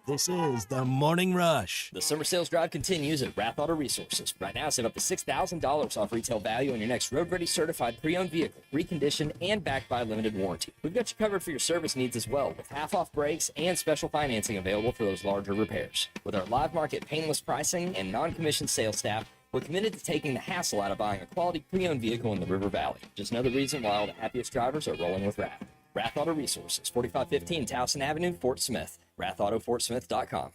This is the Morning Rush.
The summer sales drive continues at Rath Auto Resources. Right now, save up to $6,000 off retail value on your next road-ready certified pre-owned vehicle, reconditioned and backed by limited warranty. We've got you covered for your service needs as well, with half-off brakes and special financing available for those larger repairs. With our live market painless pricing and non-commissioned sales staff, we're committed to taking the hassle out of buying a quality pre-owned vehicle in the River Valley. Just another reason why all the happiest drivers are rolling with Rath. Rath Auto Resources, 4515 Towson Avenue, Fort Smith. RathAutoFortSmith.com.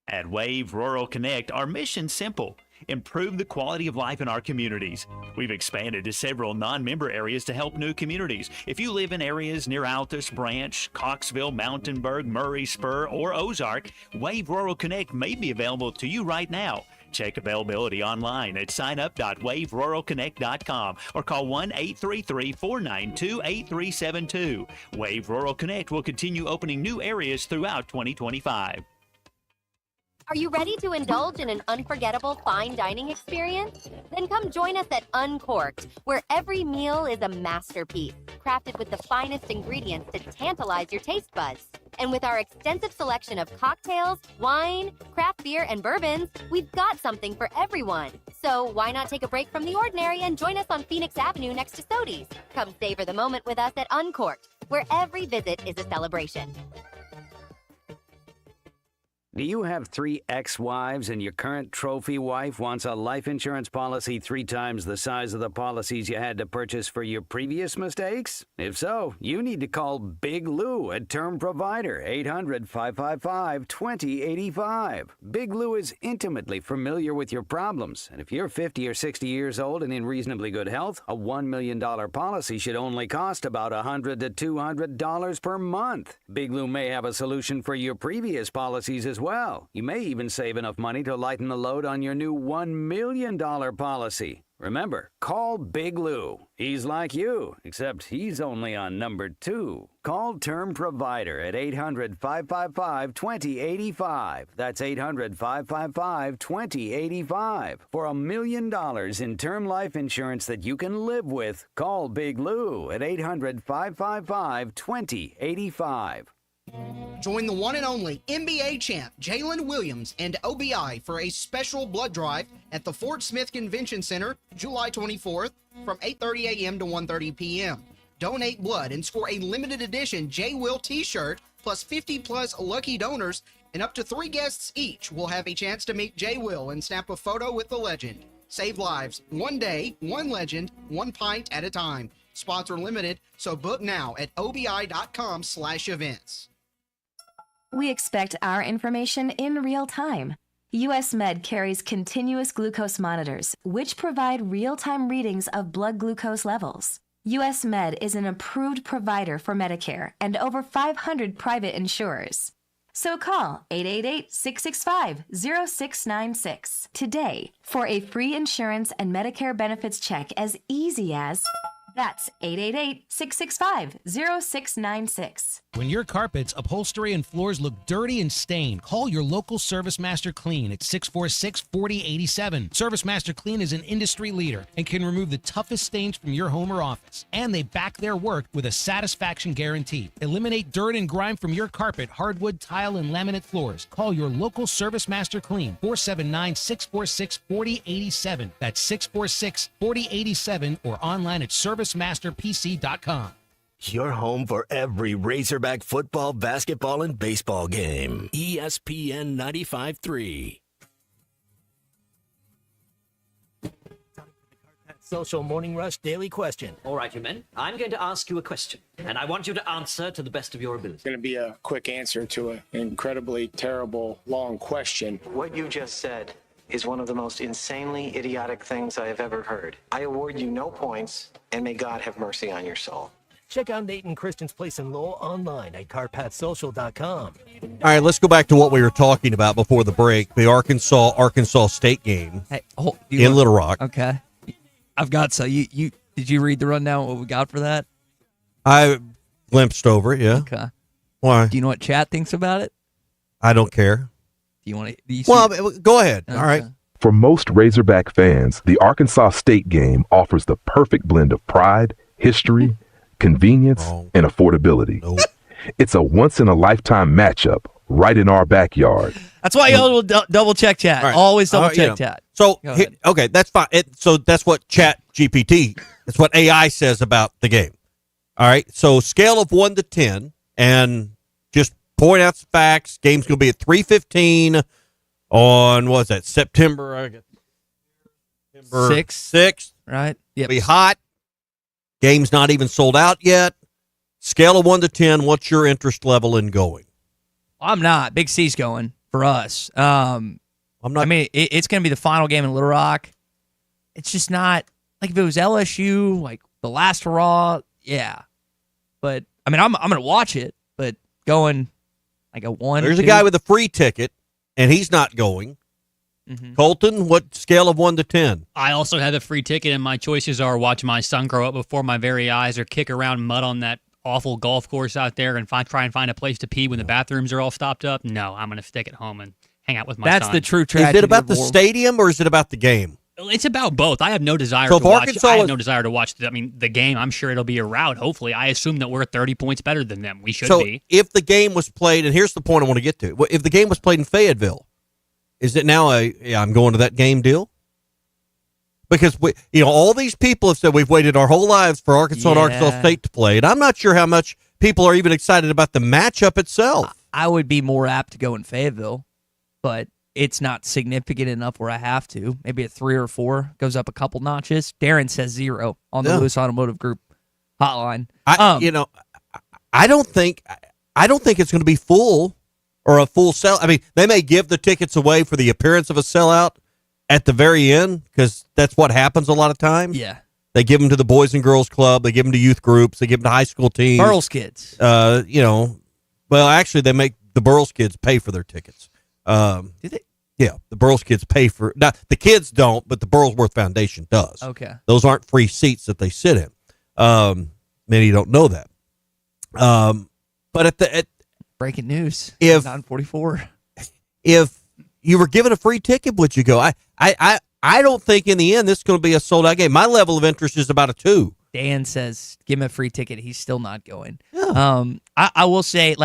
At Wave Rural Connect, our mission's simple: improve the quality of life in our communities. We've expanded to several non-member areas to help new communities. If you live in areas near Altus, Branch, Coxville, Mountainburg, Murray, Spur, or Ozark, Wave Rural Connect may be available to you right now. Check availability online at signup.waveruralconnect.com or call 1-833-492-8372. Wave Rural Connect will continue opening new areas throughout 2025.
Are you ready to indulge in an unforgettable fine dining experience? Then come join us at Uncorked, where every meal is a masterpiece, crafted with the finest ingredients to tantalize your taste buds. And with our extensive selection of cocktails, wine, craft beer, and bourbons, we've got something for everyone. So why not take a break from the ordinary and join us on Phoenix Avenue next to Sodi's? Come savor the moment with us at Uncorked, where every visit is a celebration.
Do you have 3 ex-wives and your current trophy wife wants a life insurance policy 3 times the size of the policies you had to purchase for your previous mistakes? If so, you need to call Big Lou at Term Provider, 800-555-2085. Big Lou is intimately familiar with your problems, and if you're 50 or 60 years old and in reasonably good health, a $1 million policy should only cost about $100 to $200 per month. Big Lou may have a solution for your previous policies as well. You may even save enough money to lighten the load on your new $1 million policy. Remember, call Big Lou. He's like you, except he's only on number 2. Call Term Provider at 800-555-2085. That's 800-555-2085. For $1 million in term life insurance that you can live with, call Big Lou at 800-555-2085.
Join the one and only NBA champ Jalen Williams and OBI for a special blood drive at the Fort Smith Convention Center, July 24th from 8:30 a.m. to 1:30 p.m. Donate blood and score a limited edition J Will t-shirt plus 50 plus lucky donors, and up to 3 guests each will have a chance to meet J Will and snap a photo with the legend. Save lives, one day, one legend, one pint at a time. Sponsor limited, so book now at obi.com/events.
We expect our information in real time. US Med carries continuous glucose monitors, which provide real-time readings of blood glucose levels. US Med is an approved provider for Medicare and over 500 private insurers. So call 888-665-0696 today for a free insurance and Medicare benefits check as easy as... That's 888-665-0696.
When your carpets, upholstery, and floors look dirty and stained, call your local Service Master Clean at 646-4087. Service Master Clean is an industry leader and can remove the toughest stains from your home or office. And they back their work with a satisfaction guarantee. Eliminate dirt and grime from your carpet, hardwood, tile, and laminate floors. Call your local Service Master Clean, 479-646-4087. That's 646-4087 or online at ServiceMasterPC.com.
Your home for every Razorback football, basketball, and baseball game. ESPN 95.3.
Social Morning Rush Daily Question.
All right, you men. I'm going to ask you a question, and I want you to answer to the best of your ability.
It's going to be a quick answer to an incredibly terrible, long question.
What you just said is one of the most insanely idiotic things I have ever heard. I award you no points, and may God have mercy on your soul.
Check out Nate and Christian's Place in Lowell online at carpathsocial.com.
All right, let's go back to what we were talking about before the break, the Arkansas State game in Little Rock.
Okay. I've got did you read the rundown, what we got for that?
I glimpsed over it, yeah.
Okay.
Why?
Do you know what chat thinks about it?
I don't care.
Do you want to?
Well, go ahead.
Okay.
All right.
For most Razorback fans, the Arkansas State game offers the perfect blend of pride, history, convenience, and affordability.
Nope.
It's a once-in-a-lifetime matchup right in our backyard.
That's why y'all will double check chat.
All right.
Always double check chat.
So, okay, that's fine. So that's what Chat GPT, that's what AI says about the game. All right. So scale of 1 to 10, and just point out some facts. Game's going to be at 3:15 on, what was that, September 6th.
Right.
It'll be hot. Game's not even sold out yet. Scale of 1 to 10, what's your interest level in going?
I'm not. Big C's going for us. I'm not. I mean, it's going to be the final game in Little Rock. It's just not like if it was LSU, like the last hurrah. Yeah, but I mean, I'm going to watch it. But going like a 1.
There's a guy with a free ticket, and he's not going.
Mm-hmm.
Colton, what scale of 1 to 10?
I also have a free ticket, and my choices are watch my son grow up before my very eyes, or kick around mud on that awful golf course out there and try and find a place to pee when the bathrooms are all stopped up. No, I'm going to stick at home and hang out with my son.
That's the true tragedy.
Is it about the stadium or is it about the game?
It's about both. I have no desire
So
to
if
watch.
Arkansas
I have
was-
no desire to watch the game. I'm sure it'll be a rout. Hopefully, I assume that we're 30 points better than them. We should
So
be.
if the game was played, and here's the point I want to get to. If the game was played in Fayetteville, is it now I'm going to that game deal? Because all these people have said we've waited our whole lives for Arkansas and Arkansas State to play, and I'm not sure how much people are even excited about the matchup itself.
I would be more apt to go in Fayetteville, but it's not significant enough where I have to. Maybe a 3 or 4 goes up a couple notches. Darren says 0 on the Lewis Automotive Group hotline.
I don't think it's going to be full or a full sell. I mean, they may give the tickets away for the appearance of a sellout at the very end because that's what happens a lot of times.
Yeah.
They give them to the Boys and Girls Club. They give them to youth groups. They give them to high school teams.
Burles kids.
Well, actually, they make the Burles kids pay for their tickets.
Do they?
Yeah, the Burles kids pay for it. Now, the kids don't, but the Burlesworth Foundation does.
Okay.
Those aren't free seats that they sit in. Many don't know that. But at
breaking news,
if
9:44,
if you were given a free ticket, would you go? I don't think in the end this is going to be a sold out game. My level of interest is about a 2.
Dan says, give him a free ticket. He's still not going. Yeah. I will say,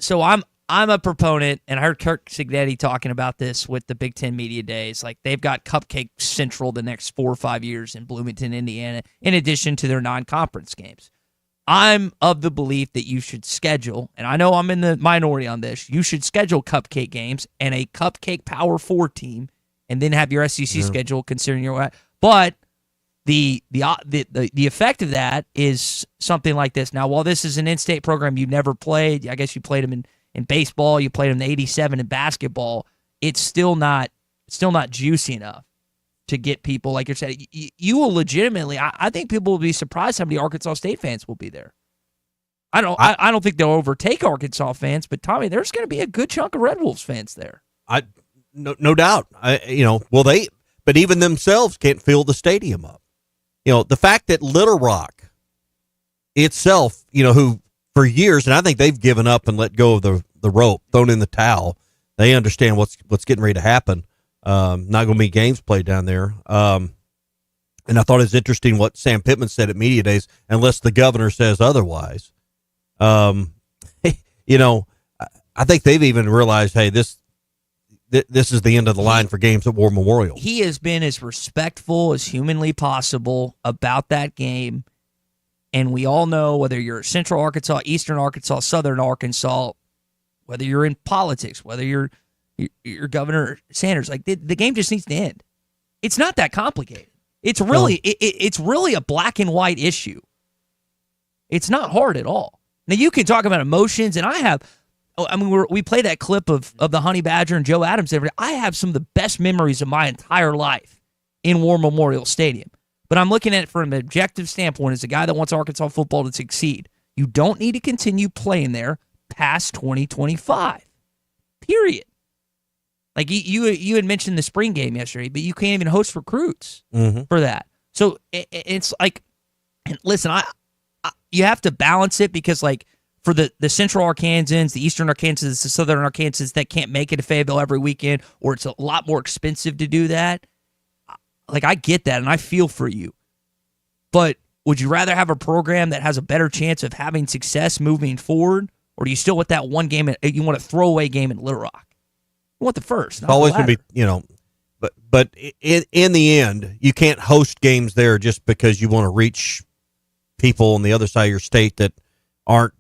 so I'm a proponent, and I heard Kirk Signetti talking about this with the Big Ten Media Days. Like, they've got Cupcake Central the next 4 or 5 years in Bloomington, Indiana, in addition to their non-conference games. I'm of the belief that you should schedule, and I know I'm in the minority on this, you should schedule Cupcake games and a Cupcake Power 4 team, and then have your SEC schedule considering your. But the effect of that is something like this. Now, while this is an in-state program you never played, I guess you played them in baseball, you played them in '87 in basketball. It's still not juicy enough to get people, like you're saying. You will legitimately. I think people will be surprised how many Arkansas State fans will be there. I don't think they'll overtake Arkansas fans, but Tommy, there's going to be a good chunk of Red Wolves fans there.
No doubt. But even themselves can't fill the stadium up. The fact that Little Rock itself, who for years, and I think they've given up and let go of the rope, thrown in the towel. They understand what's getting ready to happen. Not going to be games played down there. And I thought it was interesting what Sam Pittman said at Media Days, unless the governor says otherwise. I think they've even realized, hey, this is the end of the line for games at War Memorial.
He has been as respectful as humanly possible about that game. And we all know, whether you're Central Arkansas, Eastern Arkansas, Southern Arkansas, whether you're in politics, whether you're Governor Sanders, like the game just needs to end. It's not that complicated. It's really it's really a black and white issue. It's not hard at all. Now, you can talk about emotions, and we play that clip of the Honey Badger and Joe Adams every day. I have some of the best memories of my entire life in War Memorial Stadium. But I'm looking at it from an objective standpoint as a guy that wants Arkansas football to succeed. You don't need to continue playing there past 2025. Period. Like you had mentioned the spring game yesterday, but you can't even host recruits for that. So it's like, listen, you have to balance it, because like for the Central Arkansans, the Eastern Arkansans, the Southern Arkansans that can't make it to Fayetteville every weekend, or it's a lot more expensive to do that. Like, I get that, and I feel for you. But would you rather have a program that has a better chance of having success moving forward, or do you still want that one game, you want a throwaway game in Little Rock? You want the first.
It's always going to be, but in the end, you can't host games there just because you want to reach people on the other side of your state that aren't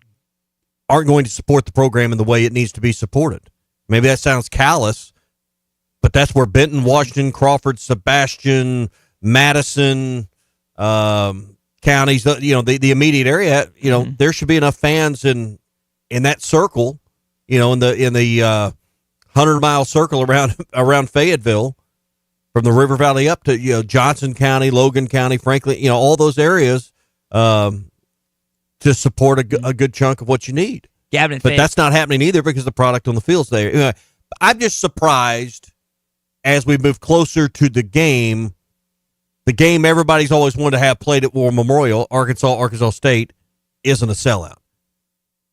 going to support the program in the way it needs to be supported. Maybe that sounds callous, but that's where Benton, Washington, Crawford, Sebastian, Madison, counties, the immediate area, there should be enough fans in that circle, in the 100-mile circle around Fayetteville, from the River Valley up to Johnson County, Logan County, Franklin, all those areas, to support a good chunk of what you need.
Gavin,
but that's not happening either, because the product on the field's there. I'm just surprised as we move closer to the game everybody's always wanted to have played at War Memorial, Arkansas State, isn't a sellout.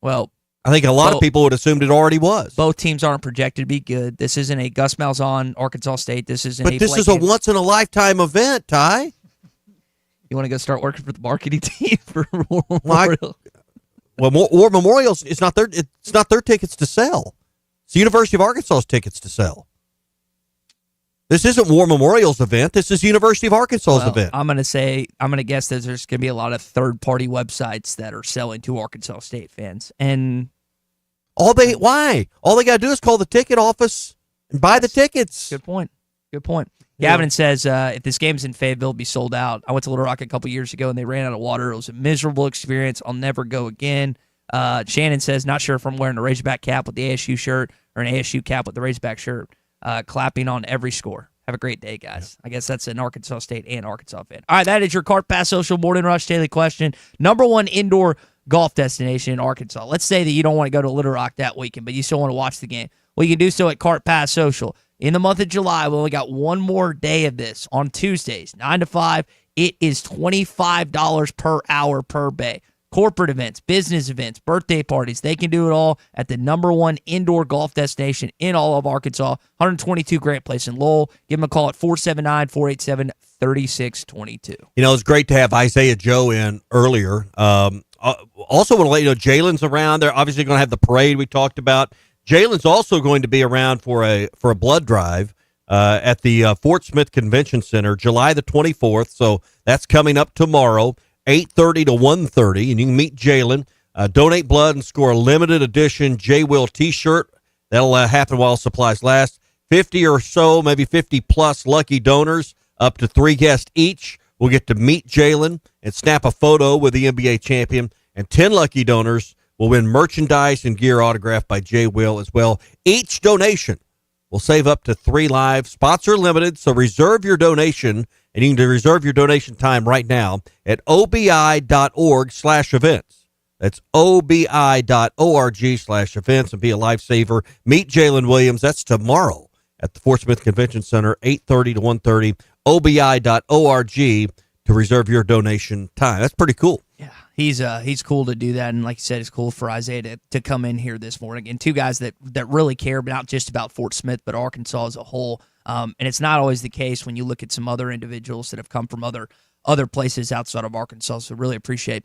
Well,
I think a lot of people would assumed it already was.
Both teams aren't projected to be good. This isn't a Gus Malzahn, Arkansas State. This isn't.
But this is a once-in-a-lifetime event, Ty.
You want to go start working for the marketing team for War Memorial?
War Memorial's it's not their tickets to sell. It's the University of Arkansas's tickets to sell. This isn't War Memorial's event. This is University of Arkansas's event.
I'm going to guess that there's going to be a lot of third-party websites that are selling to Arkansas State fans. And
why? All they got to do is call the ticket office and buy the tickets.
Good point. Gavin says, if this game's in Fayetteville, it'll be sold out. I went to Little Rock a couple years ago, and they ran out of water. It was a miserable experience. I'll never go again. Shannon says, not sure if I'm wearing a Razorback cap with the ASU shirt or an ASU cap with the Razorback shirt. Clapping on every score. Have a great day, guys. I guess that's an Arkansas State and Arkansas fan. All right, that is your Cart Pass Social Morning Rush Daily Question. Number one indoor golf destination in Arkansas. Let's say that you don't want to go to Little Rock that weekend, but you still want to watch the game. Well, you can do so at Cart Pass Social. in the month of July, we only got one more day of this on Tuesdays, 9 to 5. It is $25 per hour per bay. Corporate events, business events, birthday parties, they can do it all at the #1 indoor golf destination in all of Arkansas, 122 Grant Place in Lowell. Give them a call at 479-487-3622.
It's great to have Isaiah Joe in earlier. Also want to let you know Jalen's around. They're obviously going to have the parade we talked about. Jalen's also going to be around for a blood drive at the Fort Smith Convention Center, July the 24th. So that's coming up tomorrow, 8:30 to 1:30, and you can meet Jalen. Donate blood and score a limited edition J. Will T-shirt. That'll happen while supplies last. 50 or so, maybe 50-plus lucky donors, up to 3 guests each, will get to meet Jalen and snap a photo with the NBA champion. And 10 lucky donors will win merchandise and gear autographed by J. Will as well. Each donation will save up to 3 lives. Spots are limited, so reserve your donation. And you can reserve your donation time right now at obi.org/events. That's obi.org/events and be a lifesaver. Meet Jalen Williams. That's tomorrow at the Fort Smith Convention Center, 8:30 to 1:30. obi.org to reserve your donation time. That's pretty cool.
Yeah, he's cool to do that, and like you said, it's cool for Isaiah to come in here this morning. And 2 guys that really care, but not just about Fort Smith, but Arkansas as a whole. And it's not always the case when you look at some other individuals that have come from other places outside of Arkansas. So really appreciate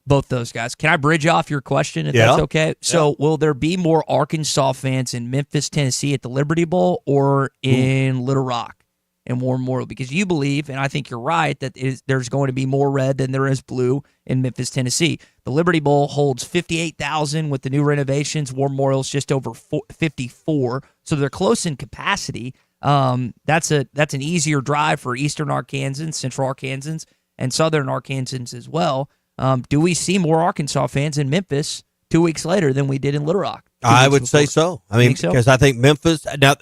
both those guys. Can I bridge off your question if that's okay? So will there be more Arkansas fans in Memphis, Tennessee at the Liberty Bowl or in Little Rock and War Memorial? Because you believe, and I think you're right, that there's going to be more red than there is blue in Memphis, Tennessee. The Liberty Bowl holds 58,000 with the new renovations. War Memorial's just over 54. So they're close in capacity. That's an easier drive for Eastern Arkansans, Central Arkansans, and Southern Arkansans as well. Do we see more Arkansas fans in Memphis 2 weeks later than we did in Little Rock?
I would say so. I mean, because I think Memphis now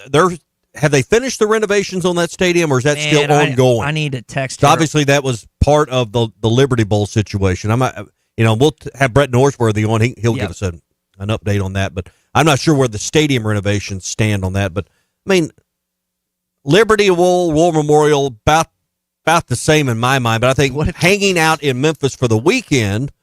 have they finished the renovations on that stadium, or is that still ongoing?
I need to text.
So obviously, that was part of the Liberty Bowl situation. We'll have Brett Norsworthy on. He'll give us an update on that. But I'm not sure where the stadium renovations stand on that. But I mean, Liberty Bowl, War Memorial, about the same in my mind. But I think hanging out in Memphis for the weekend,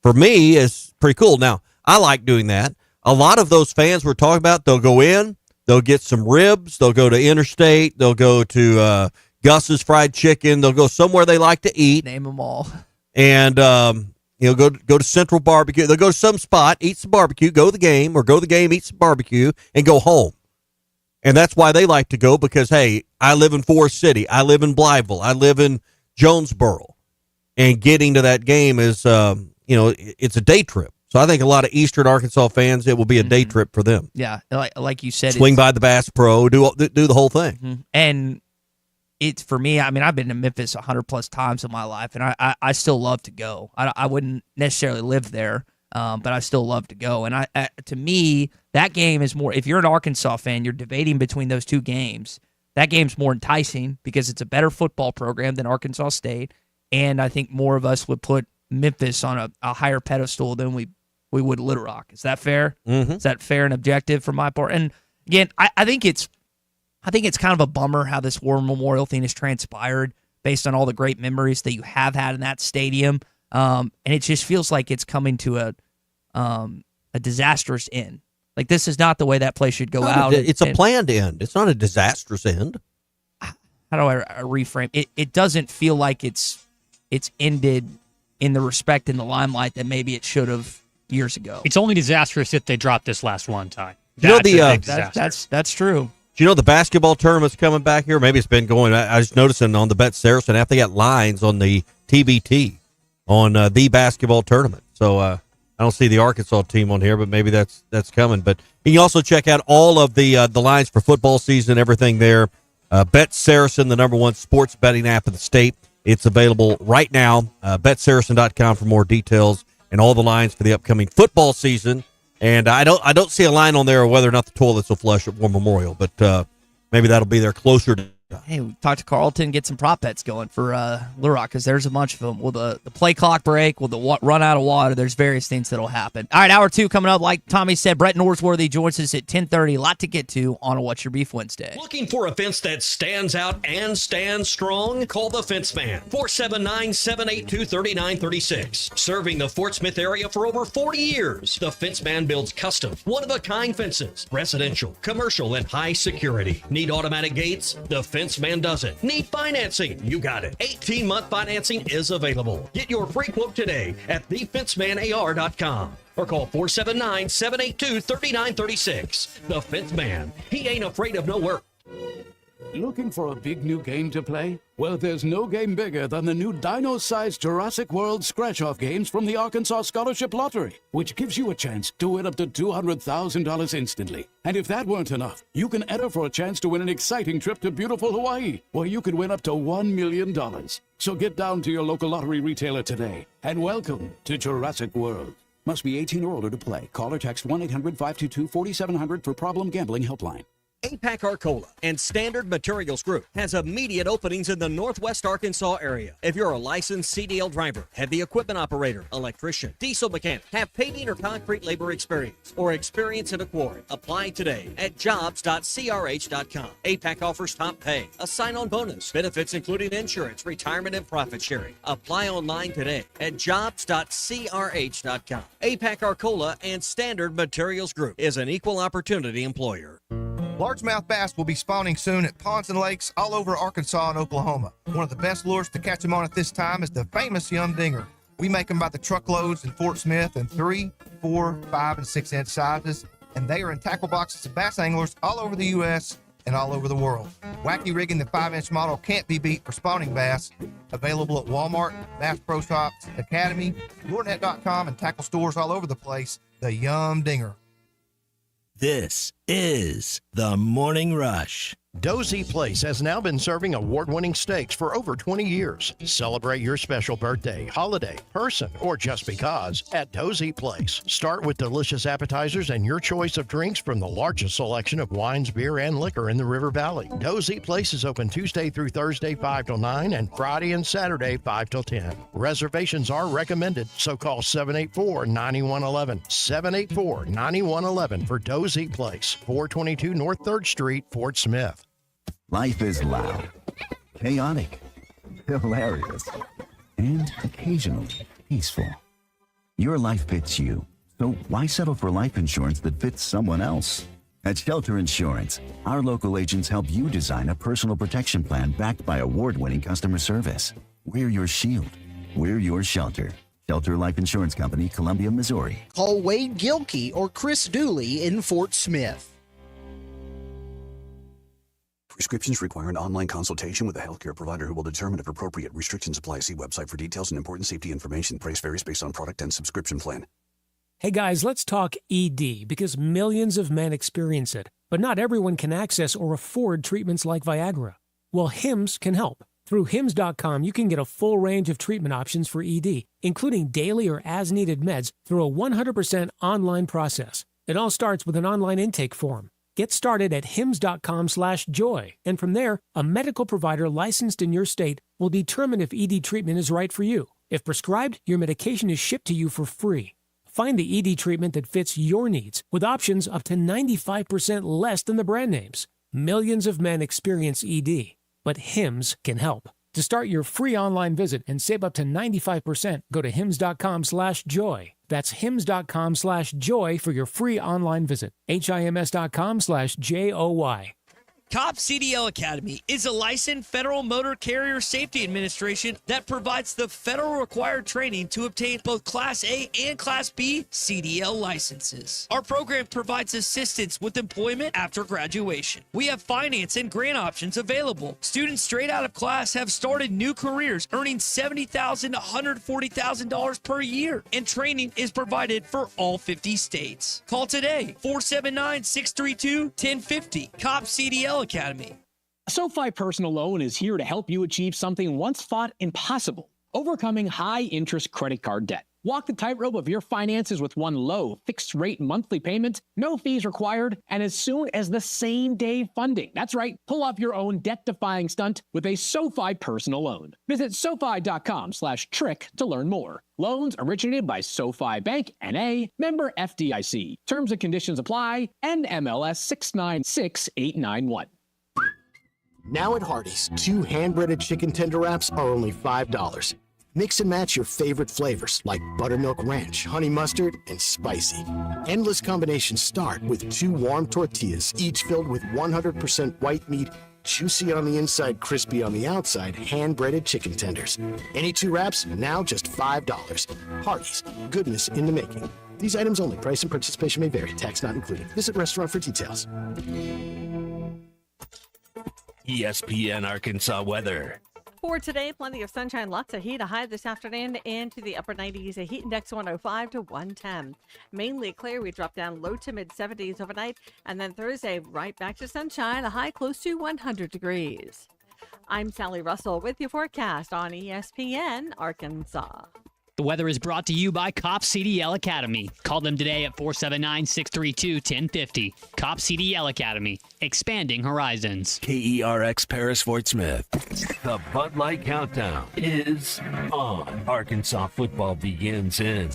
for me, is pretty cool. Now, I like doing that. A lot of those fans we're talking about, they'll go in, they'll get some ribs, they'll go to Interstate, they'll go to Gus's Fried Chicken, they'll go somewhere they like to eat.
Name them all.
And, go to Central Barbecue. They'll go to some spot, eat some barbecue, go to the game, or go to the game, eat some barbecue, and go home. And that's why they like to go, because, hey, I live in Forest City. I live in Blytheville. I live in Jonesboro. And getting to that game is, it's a day trip. So I think a lot of Eastern Arkansas fans, it will be a day trip for them.
Yeah, like you said.
Swing by the Bass Pro, do the whole thing.
Mm-hmm. And it's, for me, I mean, I've been to Memphis 100-plus times in my life, and I still love to go. I wouldn't necessarily live there, but I still love to go. And to me, that game is more, if you're an Arkansas fan, you're debating between those two games, that game's more enticing because it's a better football program than Arkansas State, and I think more of us would put Memphis on a higher pedestal than we would Little Rock. Is that fair?
Mm-hmm.
Is that fair and objective from my part? And again, I think it's kind of a bummer how this War Memorial thing has transpired based on all the great memories that you have had in that stadium. And it just feels like it's coming to a disastrous end. Like, this is not the way that place should go out.
It's a planned end. It's not a disastrous end.
How do I reframe? It doesn't feel like it's ended in the respect and the limelight that maybe it should have years ago.
It's only disastrous if they drop this last one time.
That's true.
Do you know the basketball tournament's coming back here? Maybe it's been going. I was noticing on the Bet Saracen app, they got lines on the TBT on the basketball tournament. So I don't see the Arkansas team on here, but maybe that's coming. But you can also check out all of the lines for football season, everything there. Bet Saracen, the #1 sports betting app in the state. It's available right now. BetSaracen.com for more details and all the lines for the upcoming football season. And I don't see a line on there of whether or not the toilets will flush at War Memorial, but maybe that'll be there closer to
Hey, we talked to Carlton, get some prop bets going for Little Rock, because there's a bunch of them. Will the play clock break? Will the run out of water? There's various things that'll happen. All right, hour 2 coming up. Like Tommy said, Brett Norsworthy joins us at 10:30. A lot to get to on a What's Your Beef Wednesday.
Looking for a fence that stands out and stands strong? Call the Fence Man, 479-782-3936. Serving the Fort Smith area for over 40 years, the Fence Man builds custom, one-of-a-kind fences, residential, commercial, and high security. Need automatic gates? The Fence Man does it. Need financing? You got it. 18-month financing is available. Get your free quote today at thefencemanar.com or call 479-782-3936. The Fence Man. He ain't afraid of no work.
Looking for a big new game to play? Well, there's no game bigger than the new dino-sized Jurassic World scratch-off games from the Arkansas Scholarship Lottery, which gives you a chance to win up to $200,000 instantly. And if that weren't enough, you can enter for a chance to win an exciting trip to beautiful Hawaii, where you could win up to $1 million. So get down to your local lottery retailer today, and welcome to Jurassic World. Must be 18 or older to play. Call or text 1-800-522-4700 for Problem Gambling Helpline.
APAC Arcola and Standard Materials Group has immediate openings in the Northwest Arkansas area. If you're a licensed CDL driver, heavy equipment operator, electrician, diesel mechanic, have paving or concrete labor experience, or experience in a quarry, apply today at jobs.crh.com. APAC offers top pay, a sign-on bonus, benefits including insurance, retirement, and profit sharing. Apply online today at jobs.crh.com. APAC Arcola and Standard Materials Group is an equal opportunity employer.
Largemouth bass will be spawning soon at ponds and lakes all over Arkansas and Oklahoma. One of the best lures to catch them on at this time is the famous Yum Dinger. We make them by the truckloads in Fort Smith in 3, 4, 5, and 6-inch sizes, and they are in tackle boxes of bass anglers all over the U.S. and all over the world. Wacky rigging the 5-inch model can't be beat for spawning bass. Available at Walmart, Bass Pro Shops, Academy, LureNet.com, and tackle stores all over the place. The Yum Dinger.
This is The Morning Rush. Dozy Place has now been serving award-winning steaks for over 20 years. Celebrate your special birthday, holiday, person, or just because at Dozy Place. Start with delicious appetizers and your choice of drinks from the largest selection of wines, beer, and liquor in the River Valley. Dozy Place is open Tuesday through Thursday 5 till 9 and Friday and Saturday 5 till 10. Reservations are recommended, so call 784-9111. 784-9111 for Dozy Place, 422 North 3rd Street, Fort Smith.
Life is loud, chaotic, hilarious, and occasionally peaceful. Your life fits you, so why settle for life insurance that fits someone else? At Shelter Insurance, our local agents help you design a personal protection plan backed by award-winning customer service. We're your shield. We're your shelter. Shelter Life Insurance Company, Columbia, Missouri.
Call Wade Gilkey or Chris Dooley in Fort Smith.
Prescriptions require an online consultation with a healthcare provider who will determine if appropriate. Restrictions apply. See website for details and important safety information. Price varies based on product and subscription plan.
Hey guys, let's talk ED because millions of men experience it, but not everyone can access or afford treatments like Viagra. Well, Hims can help. Through Hims.com, you can get a full range of treatment options for ED, including daily or as-needed meds through a 100% online process. It all starts with an online intake form. Get started at hims.com/joy, and from there, a medical provider licensed in your state will determine if ED treatment is right for you. If prescribed, your medication is shipped to you for free. Find the ED treatment that fits your needs with options up to 95% less than the brand names. Millions of men experience ED, but Hims can help. To start your free online visit and save up to 95%, go to hims.com/joy. That's hims.com/joy for your free online visit. HIMS.com/JOY.
COP CDL Academy is a licensed Federal Motor Carrier Safety Administration that provides the federal required training to obtain both Class A and Class B CDL licenses. Our program provides assistance with employment after graduation. We have finance and grant options available. Students straight out of class have started new careers earning $70,000 to $140,000 per year, and training is provided for all 50 states. Call today, 479-632-1050. COP CDL Academy.
SoFi Personal Loan is here to help you achieve something once thought impossible: overcoming high-interest credit card debt. Walk the tightrope of your finances with one low, fixed-rate monthly payment, no fees required, and as soon as the same-day funding. That's right, pull off your own death-defying stunt with a SoFi personal loan. Visit SoFi.com/trick to learn more. Loans originated by SoFi Bank, N.A., member FDIC. Terms and conditions apply, NMLS 696891.
Now at Hardee's, 2 hand-breaded chicken tender wraps are only $5. Mix and match your favorite flavors like buttermilk ranch, honey mustard, and spicy. Endless combinations start with 2 warm tortillas, each filled with 100% white meat, juicy on the inside, crispy on the outside, hand-breaded chicken tenders. Any 2 wraps, now just $5. Hardee's, goodness in the making. These items only. Price and participation may vary. Tax not included. Visit restaurant for details.
ESPN Arkansas weather.
For today, plenty of sunshine, lots of heat, a high this afternoon into the upper 90s, a heat index 105 to 110. Mainly clear, we drop down low to mid 70s overnight, and then Thursday, right back to sunshine, a high close to 100 degrees. I'm Sally Russell with your forecast on ESPN Arkansas.
The weather is brought to you by Cop CDL Academy. Call them today at 479-632-1050. Cop CDL Academy, expanding horizons.
KERX Paris Fort Smith. The Bud Light Countdown is on. Arkansas football begins in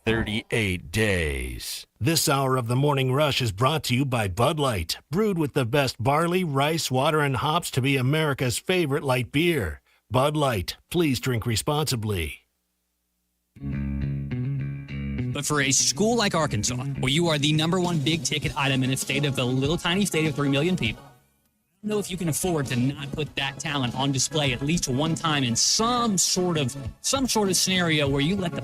38 days.
This hour of the Morning Rush is brought to you by Bud Light, brewed with the best barley, rice, water, and hops to be America's favorite light beer. Bud Light, please drink responsibly.
But for a school like Arkansas, where you are the number one big ticket item in a state of the little tiny state of 3 million people, I don't know if you can afford to not put that talent on display at least one time in some sort of scenario where you let the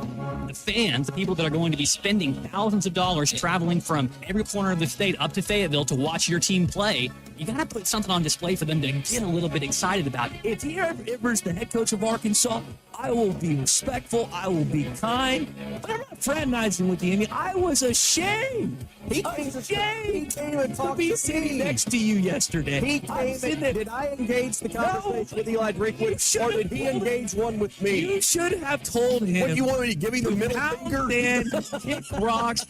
fans, the people that are going to be spending thousands of dollars traveling from every corner of the state up to Fayetteville to watch your team play, you got to put something on display for them to get a little bit excited about. If Aaron Rivers, the head coach of Arkansas, I will be respectful, I will be kind, but I'm not fraternizing with you. I mean, I was ashamed. He came and talked to be sitting next to you yesterday.
He came and did I engage the conversation with Eli Drinkwood, or did he engage one with me?
You should have told him.
What, you want me to give him the middle finger?
Then kick rocks.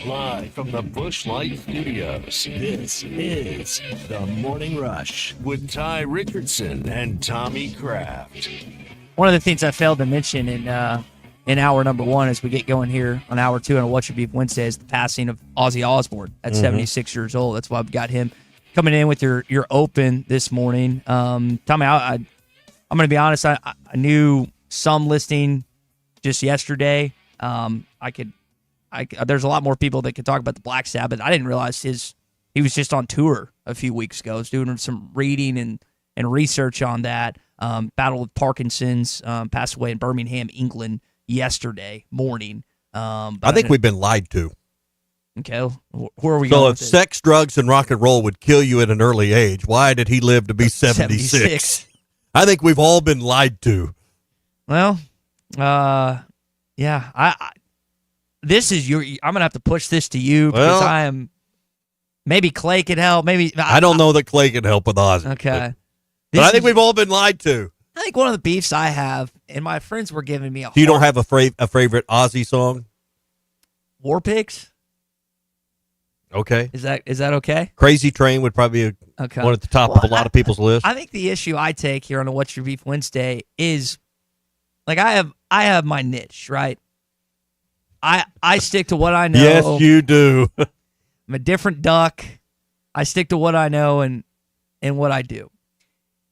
Live from the Busch Light Studios, this is The Morning Rush with Ty Richardson and Tommy Kraft.
One of the things I failed to mention in hour number 1 as we get going here on hour 2 on What Your Beef Wednesday is the passing of Ozzy Osbourne at 76 years old. That's why I've got him coming in with your open this morning. Tommy, I'm going to be honest. I knew some listing just yesterday. There's a lot more people that could talk about the Black Sabbath. I didn't realize he was just on tour a few weeks ago. I was doing some reading and research on that. Battled with Parkinson's, passed away in Birmingham, England yesterday morning.
I think we've been lied to.
Okay, where are we going?
So if sex, drugs, and rock and roll would kill you at an early age, why did he live to be 76? I think we've all been lied to.
Well, yeah, this is I'm gonna have to push this to you because I am. Maybe Clay could help. Maybe
I don't know that Clay can help with Ozzy.
Okay,
but I think we've all been lied to.
I think one of the beefs I have, and my friends were giving me
You don't have a favorite Ozzy song?
War Pigs.
Okay.
Is that okay?
Crazy Train would probably be one at the top of a lot of people's list.
I think the issue I take here on a What's Your Beef Wednesday is, like, I have my niche, right? I stick to what I know.
Yes, you do.
I'm a different duck. I stick to what I know and what I do.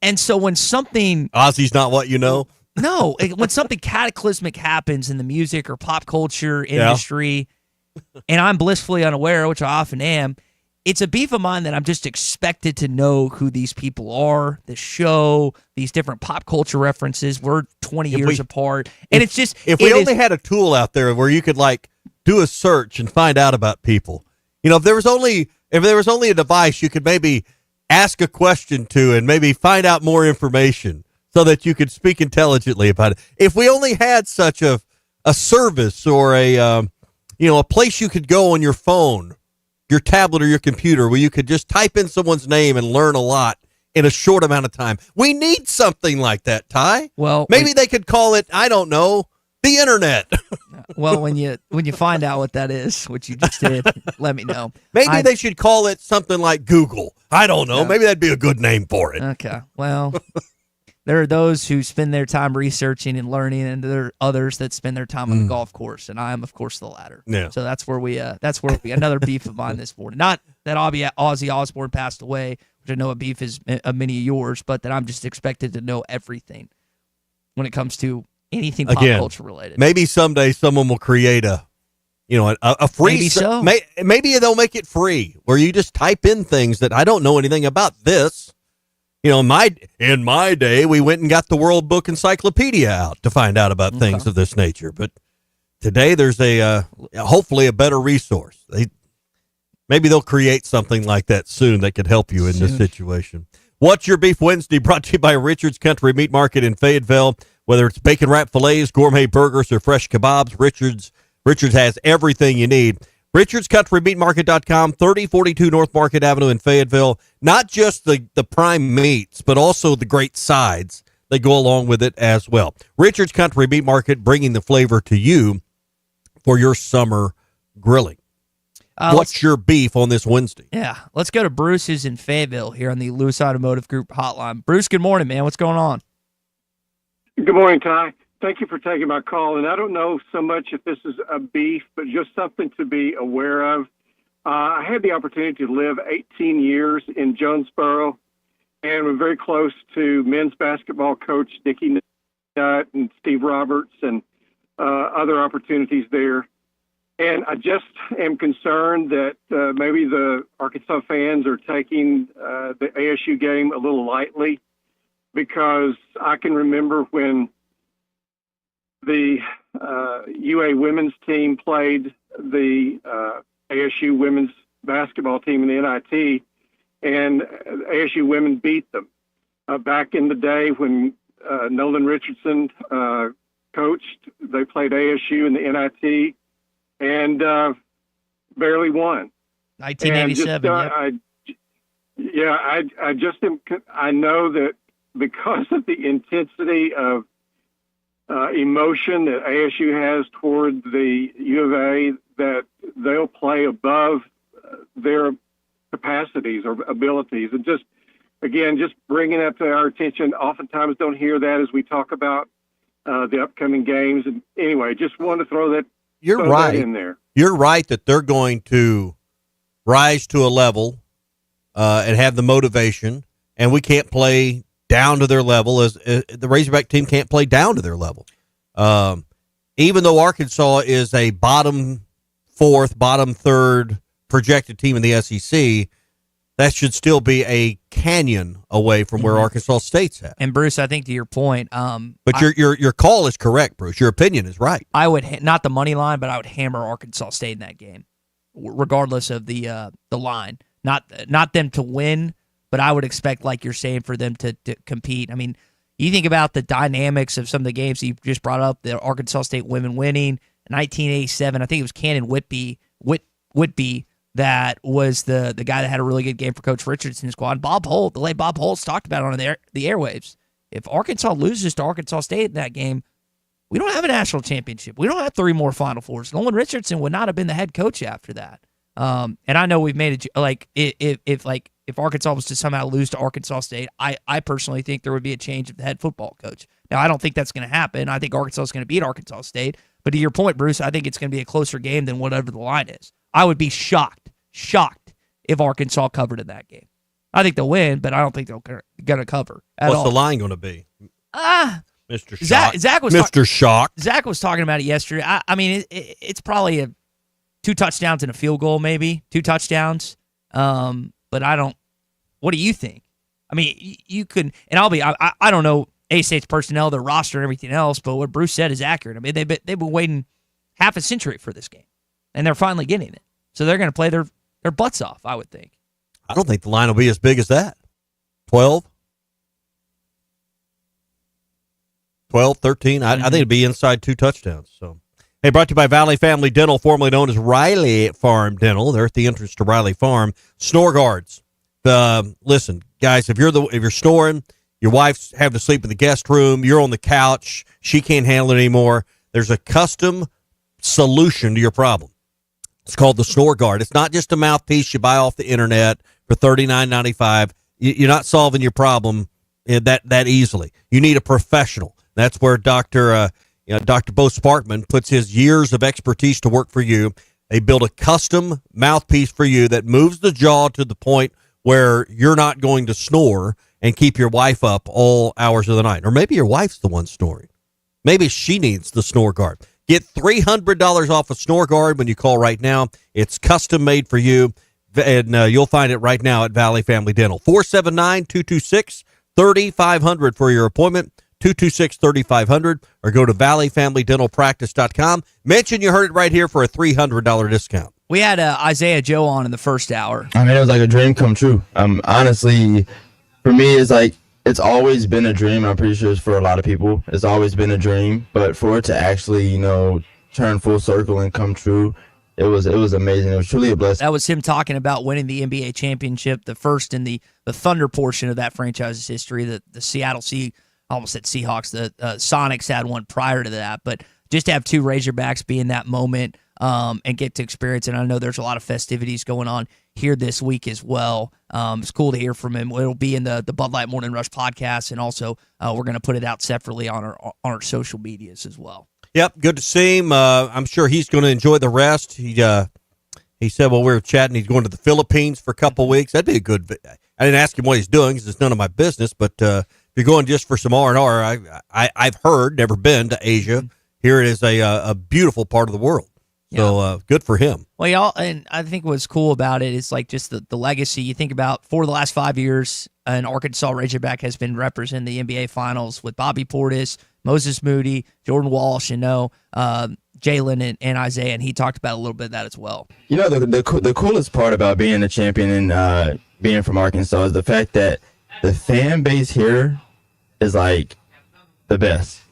And so when something...
Ozzy's not what you know?
No. When something cataclysmic happens in the music or pop culture industry, and I'm blissfully unaware, which I often am, it's a beef of mine that I'm just expected to know who these people are, the show, these different pop culture references. We're 20 years apart. And it's just...
If we only had a tool out there where you could, like, do a search and find out about people. You know, if there was only a device you could maybe ask a question to and maybe find out more information so that you could speak intelligently about it. If we only had such a service or a place you could go on your phone, your tablet or your computer where you could just type in someone's name and learn a lot in a short amount of time. We need something like that, Ty.
Well,
maybe they could call it, I don't know, the internet.
Well, when you find out what that is, which you just did, let me know.
Maybe they should call it something like Google. I don't know.
Yeah.
Maybe that'd be a good name for it.
Okay. Well, there are those who spend their time researching and learning, and there are others that spend their time on the golf course, and I am, of course, the latter.
Yeah.
So that's where we another beef of mine this morning. Not that Ozzy Osbourne passed away, which I know a beef is of many of yours, but that I'm just expected to know everything when it comes to anything pop culture related.
Maybe someday someone will create a free.
Maybe so.
Maybe they'll make it free where you just type in things that I don't know anything about this. In my day, we went and got the World Book Encyclopedia out to find out about things of this nature. But today, there's hopefully a better resource. Maybe they'll create something like that soon that could help you in this situation. What's Your Beef Wednesday? Brought to you by Richard's Country Meat Market in Fayetteville. Whether it's bacon wrap fillets, gourmet burgers, or fresh kebabs, Richard's has everything you need. RichardsCountryMeatMarket.com, 3042 North Market Avenue in Fayetteville. Not just the prime meats, but also the great sides that go along with it as well. Richard's Country Meat Market, bringing the flavor to you for your summer grilling. What's your beef on this Wednesday?
Yeah, let's go to Bruce, who's in Fayetteville here on the Lewis Automotive Group hotline. Bruce, good morning, man. What's going on?
Good morning, Ty. Thank you for taking my call. And I don't know so much if this is a beef, but just something to be aware of. I had the opportunity to live 18 years in Jonesboro, and we're very close to men's basketball coach Dickie Nutt and Steve Roberts and other opportunities there. And I just am concerned that maybe the Arkansas fans are taking the ASU game a little lightly, because I can remember when the UA women's team played the ASU women's basketball team in the NIT, and ASU women beat them. Back in the day when Nolan Richardson coached, they played ASU in the NIT and barely won.
1987.
I know that because of the intensity of emotion that ASU has toward the U of A, that they'll play above their capacities or abilities. And just bringing that to our attention. Oftentimes don't hear that as we talk about the upcoming games. And anyway, just wanted to throw that in there.
You're right that they're going to rise to a level and have the motivation, and we can't play down to their level, as the Razorback team can't play down to their level. Even though Arkansas is a bottom fourth, bottom third projected team in the SEC, that should still be a canyon away from where Arkansas State's at.
And Bruce, I think to your point,
but your call is correct, Bruce. Your opinion is right.
I would not the money line, but I would hammer Arkansas State in that game, regardless of the line. Not them to win, but I would expect, like you're saying, for them to compete. I mean, you think about the dynamics of some of the games that you just brought up, the Arkansas State women winning, 1987, I think it was Cannon Whitby that was the guy that had a really good game for Coach Richardson's squad. The late Bob Holtz talked about it on the airwaves. If Arkansas loses to Arkansas State in that game, we don't have a national championship. We don't have 3 more Final Fours. Nolan Richardson would not have been the head coach after that. And I know we've made it like if Arkansas was to somehow lose to Arkansas State, I personally think there would be a change of the head football coach. Now, I don't think that's going to happen. I think Arkansas is going to beat Arkansas State. But to your point, Bruce, I think it's going to be a closer game than whatever the line is. I would be shocked if Arkansas covered in that game. I think they'll win, but I don't think they're going to cover at all.
What's the line going to be? Mr. Shock.
Zach was talking about it yesterday. I mean, it's probably a 2 touchdowns and a field goal, maybe 2 touchdowns. But I don't. What do you think? I mean, you could, and I don't know A-State's personnel, their roster, and everything else. But what Bruce said is accurate. I mean, they've been waiting half a century for this game, and they're finally getting it. So they're going to play their butts off, I would think.
I don't think the line will be as big as that. 12, 13. I think it'd be inside 2 touchdowns. So, hey, brought to you by Valley Family Dental, formerly known as Riley Farm Dental. They're at the entrance to Riley Farm. Snore guards, listen, guys, if you're snoring, your wife's having to sleep in the guest room, you're on the couch, she can't handle it anymore, there's a custom solution to your problem. It's called the Snore Guard. It's not just a mouthpiece you buy off the internet for $39.95. You're not solving your problem that easily. You need a professional. That's where Dr. Bo Sparkman puts his years of expertise to work for you. They build a custom mouthpiece for you that moves the jaw to the point where you're not going to snore and keep your wife up all hours of the night. Or maybe your wife's the one snoring. Maybe she needs the Snore Guard. Get $300 off a Snore Guard when you call right now. It's custom made for you, and you'll find it right now at Valley Family Dental. 479-226-3500 for your appointment, 226-3500, or go to valleyfamilydentalpractice.com. Mention you heard it right here for a $300 discount.
We had Isaiah Joe on in the first hour.
I mean, it was like a dream come true. Honestly, for me, it's always been a dream. I'm pretty sure it's for a lot of people. It's always been a dream, but for it to actually, turn full circle and come true, it was amazing. It was truly a blessing.
That was him talking about winning the NBA championship, the first in the Thunder portion of that franchise's history. The Seattle I almost said Seahawks. The Sonics had one prior to that, but just to have two Razorbacks be in that moment and get to experience it. And I know there's a lot of festivities going on here this week as well. It's cool to hear from him. It'll be in the Bud Light Morning Rush podcast, and also we're going to put it out separately on our social medias as well.
Yep, good to see him. I'm sure he's going to enjoy the rest. He said while we were chatting, he's going to the Philippines for a couple of weeks. That'd be a good. I didn't ask him what he's doing because it's none of my business. But if you're going just for some R&R, I've heard, never been to Asia. Here it is a beautiful part of the world. So good for him.
Well, y'all, and I think what's cool about it is like just the legacy. You think about for the last 5 years, an Arkansas Razorback has been representing the NBA Finals with Bobby Portis, Moses Moody, Jordan Walsh, Jalen and Isaiah, and he talked about a little bit of that as well.
The coolest part about being a champion and being from Arkansas is the fact that the fan base here is like the best.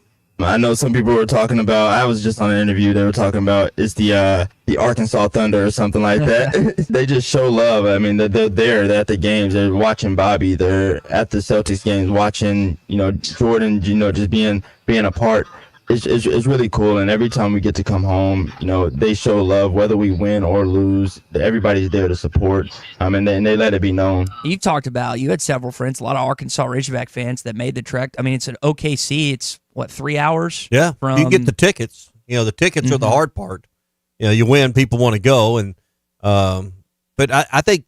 I know some people were talking about, I was just on an interview, they were talking about it's the Arkansas Thunder or something like that. They just show love. I mean, they're there, they're at the games, they're watching Bobby, they're at the Celtics games watching, Jordan, just being a part. It's really cool, and every time we get to come home, they show love, whether we win or lose. Everybody's there to support, and they let it be known.
You talked about, you had several friends, a lot of Arkansas Razorback fans that made the trek. I mean, it's an OKC, it's, 3 hours?
Yeah,
from...
you get the tickets. The tickets are the hard part. You win, people want to go, and but I think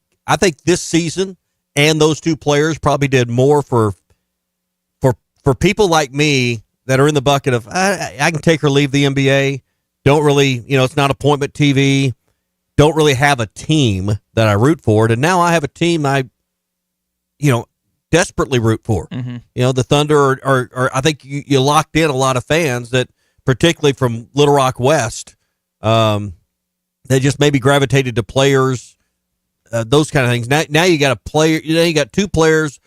this season and those two players probably did more for people like me that are in the bucket of I can take or leave the NBA. Don't really, it's not appointment TV. Don't really have a team that I root for, and now I have a team I desperately root for. The Thunder are I think you locked in a lot of fans that, particularly from Little Rock West, they just maybe gravitated to players, those kind of things. Now you got a player. You got two players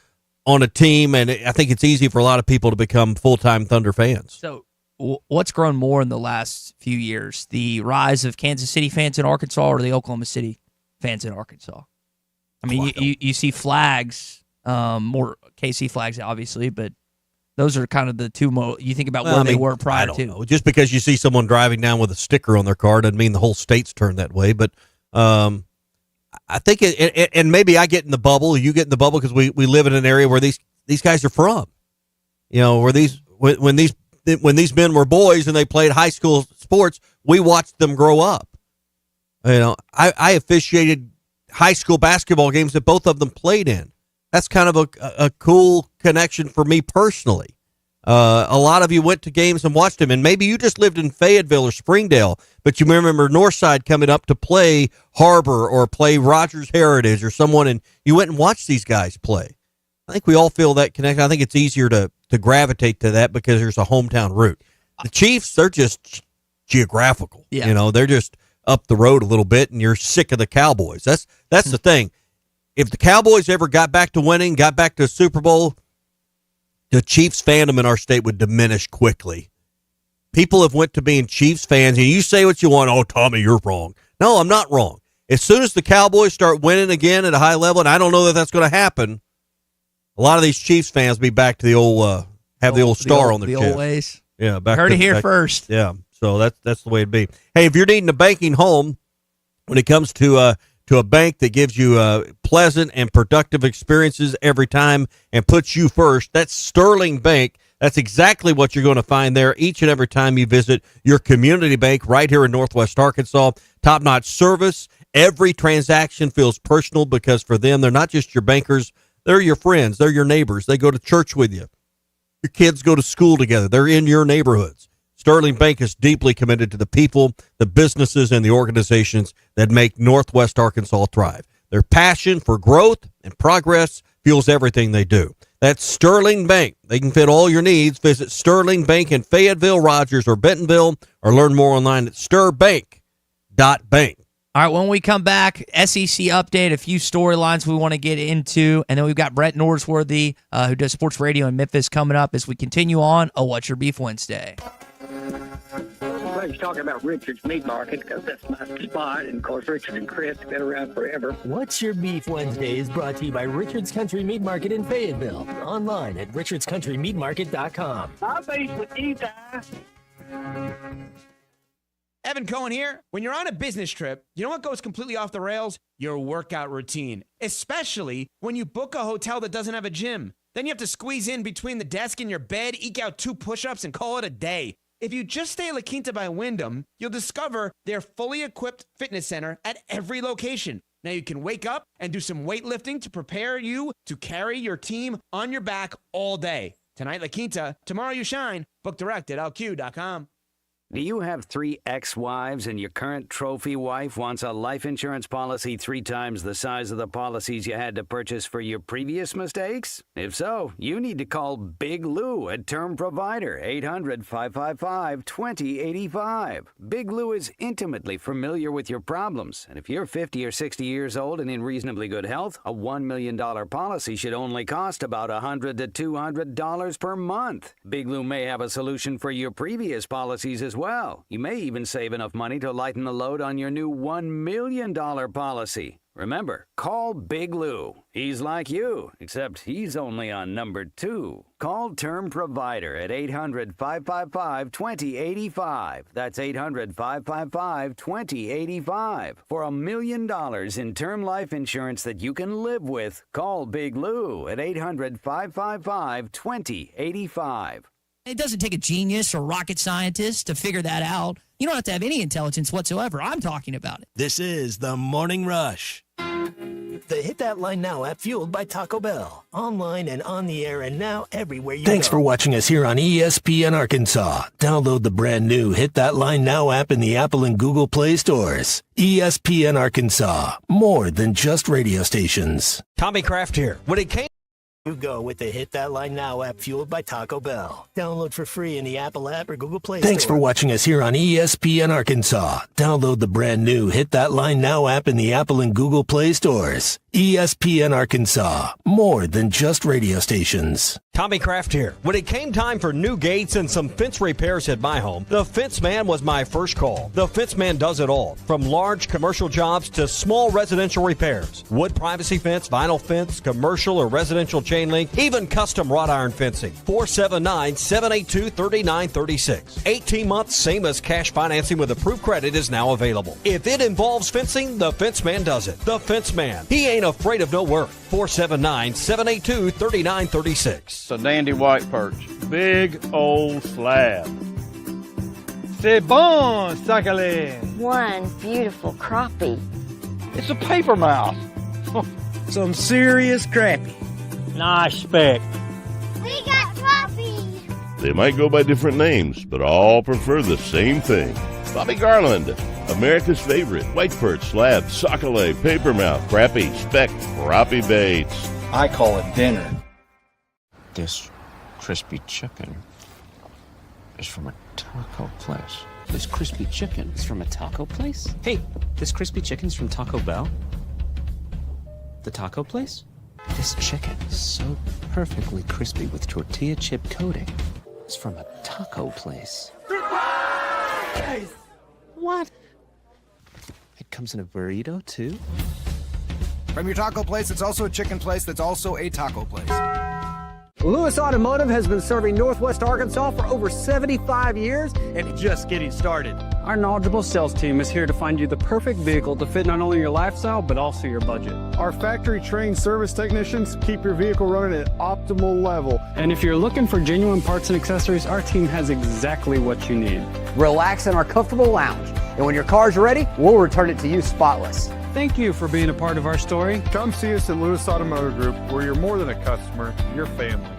on a team, and I think it's easy for a lot of people to become full-time Thunder fans.
So what's grown more in the last few years, the rise of Kansas City fans in Arkansas or the Oklahoma City fans in Arkansas? I mean, you see flags, more KC flags, obviously, but those are kind of the two you think about where they were prior to.
Know. Just because you see someone driving down with a sticker on their car doesn't mean the whole state's turned that way, but I think and maybe I get in the bubble, you get in the bubble because we live in an area where these guys are from. Where when these men were boys and they played high school sports, we watched them grow up. I officiated high school basketball games that both of them played in. That's kind of a cool connection for me personally. A lot of you went to games and watched them, and maybe you just lived in Fayetteville or Springdale, but you remember Northside coming up to play Harbor or play Rogers Heritage or someone, and you went and watched these guys play. I think we all feel that connection. I think it's easier to gravitate to that because there's a hometown root. The Chiefs, they're just geographical.
Yeah.
They're just up the road a little bit, and you're sick of the Cowboys. That's the thing. If the Cowboys ever got back to winning, got back to a Super Bowl, the Chiefs fandom in our state would diminish quickly. People have went to being Chiefs fans, and you say what you want. Oh, Tommy, you're wrong. No, I'm not wrong. As soon as the Cowboys start winning again at a high level, and I don't know that that's going to happen, a lot of these Chiefs fans will be back to the old the old star on their chest.
The old ways.
Yeah, back
Heard
to,
it here
back,
first.
Yeah, so that's the way it'd be. Hey, if you're needing a banking home, when it comes to a bank that gives you pleasant and productive experiences every time and puts you first, that's Sterling Bank. That's exactly what you're going to find there each and every time you visit your community bank right here in Northwest Arkansas. Top-notch service. Every transaction feels personal because for them, they're not just your bankers. They're your friends. They're your neighbors. They go to church with you. Your kids go to school together. They're in your neighborhoods. Sterling Bank is deeply committed to the people, the businesses, and the organizations that make Northwest Arkansas thrive. Their passion for growth and progress fuels everything they do. That's Sterling Bank. They can fit all your needs. Visit Sterling Bank in Fayetteville, Rogers, or Bentonville, or learn more online at stirbank.bank.
All right, when we come back, SEC update, a few storylines we want to get into, and then we've got Brett Norsworthy, who does sports radio in Memphis, coming up as we continue on a What's Your Beef Wednesday.
He's talking about Richard's Meat Market because that's my spot, and of course Richard and Chris have been around forever.
What's Your Beef Wednesday is brought to you by Richard's Country Meat Market in Fayetteville. Online at richardscountrymeatmarket.com.
I'll face with you,
Evan Cohen here. When you're on a business trip, you know what goes completely off the rails? Your workout routine, especially when you book a hotel that doesn't have a gym. Then you have to squeeze in between the desk and your bed, eke out 2 push-ups, and call it a day. If you just stay at La Quinta by Wyndham, you'll discover their fully equipped fitness center at every location. Now you can wake up and do some weightlifting to prepare you to carry your team on your back all day. Tonight, La Quinta. Tomorrow, you shine. Book direct at lq.com.
Do you have 3 ex-wives and your current trophy wife wants a life insurance policy 3 times the size of the policies you had to purchase for your previous mistakes? If so, you need to call Big Lou at Term Provider, 800-555-2085. Big Lou is intimately familiar with your problems, and if you're 50 or 60 years old and in reasonably good health, a $1 million policy should only cost about $100 to $200 per month. Big Lou may have a solution for your previous policies as well. You may even save enough money to lighten the load on your new $1 million policy. Remember, call Big Lou. He's like you, except he's only on number 2. Call Term Provider at 800-555-2085. That's 800-555-2085. For $1 million in term life insurance that you can live with, call Big Lou at 800-555-2085.
It doesn't take a genius or rocket scientist to figure that out. You don't have to have any intelligence whatsoever. I'm talking about it.
This is the Morning Rush. The Hit That Line Now app fueled by Taco Bell. Online and on the air and now everywhere you go. Thanks for watching us here on ESPN Arkansas. Download the brand new Hit That Line Now app in the Apple and Google Play stores. ESPN Arkansas. More than just radio stations.
Tommy Kraft here. When it came
You go with the Hit That Line Now app fueled by Taco Bell. Download for free in the Apple app or Google Play Store. Thanks for watching us here on ESPN Arkansas. Download the brand new Hit That Line Now app in the Apple and Google Play stores. ESPN Arkansas. More than just radio stations.
Tommy Kraft here. When it came time for new gates and some fence repairs at my home, the Fence Man was my first call. The Fence Man does it all, from large commercial jobs to small residential repairs. Wood privacy fence, vinyl fence, commercial or residential chain link, even custom wrought iron fencing. 479-782-3936. 18 months, same as cash financing with approved credit is now available. If it involves fencing, the Fence Man does it. The Fence Man. He ain't afraid of no work. 479-782-3936.
It's a dandy white perch. Big old slab. C'est bon, sacale.
One beautiful crappie.
It's a paper mouth. Some serious crappie. Nice speck.
We got crappies.
They might go by different names, but all prefer the same thing. Bobby Garland, America's favorite white perch, slab, sockeye, papermouth, crappie, speck, crappie baits.
I call it dinner. This crispy chicken is from a taco place.
This crispy chicken is from a taco place? Hey, this crispy chicken's from Taco Bell? The taco place? This chicken is so perfectly crispy with tortilla chip coating. It's from a taco place. What? It comes in a burrito, too?
From your taco place, it's also a chicken place that's also a taco place.
Lewis Automotive has been serving Northwest Arkansas for over 75 years and just getting started.
Our knowledgeable sales team is here to find you the perfect vehicle to fit not only your lifestyle, but also your budget.
Our factory-trained service technicians keep your vehicle running at optimal level.
And if you're looking for genuine parts and accessories, our team has exactly what you need.
Relax in our comfortable lounge, and when your car's ready, we'll return it to you spotless.
Thank you for being a part of our story.
Come see us at Lewis Automotive Group, where you're more than a customer, you're family.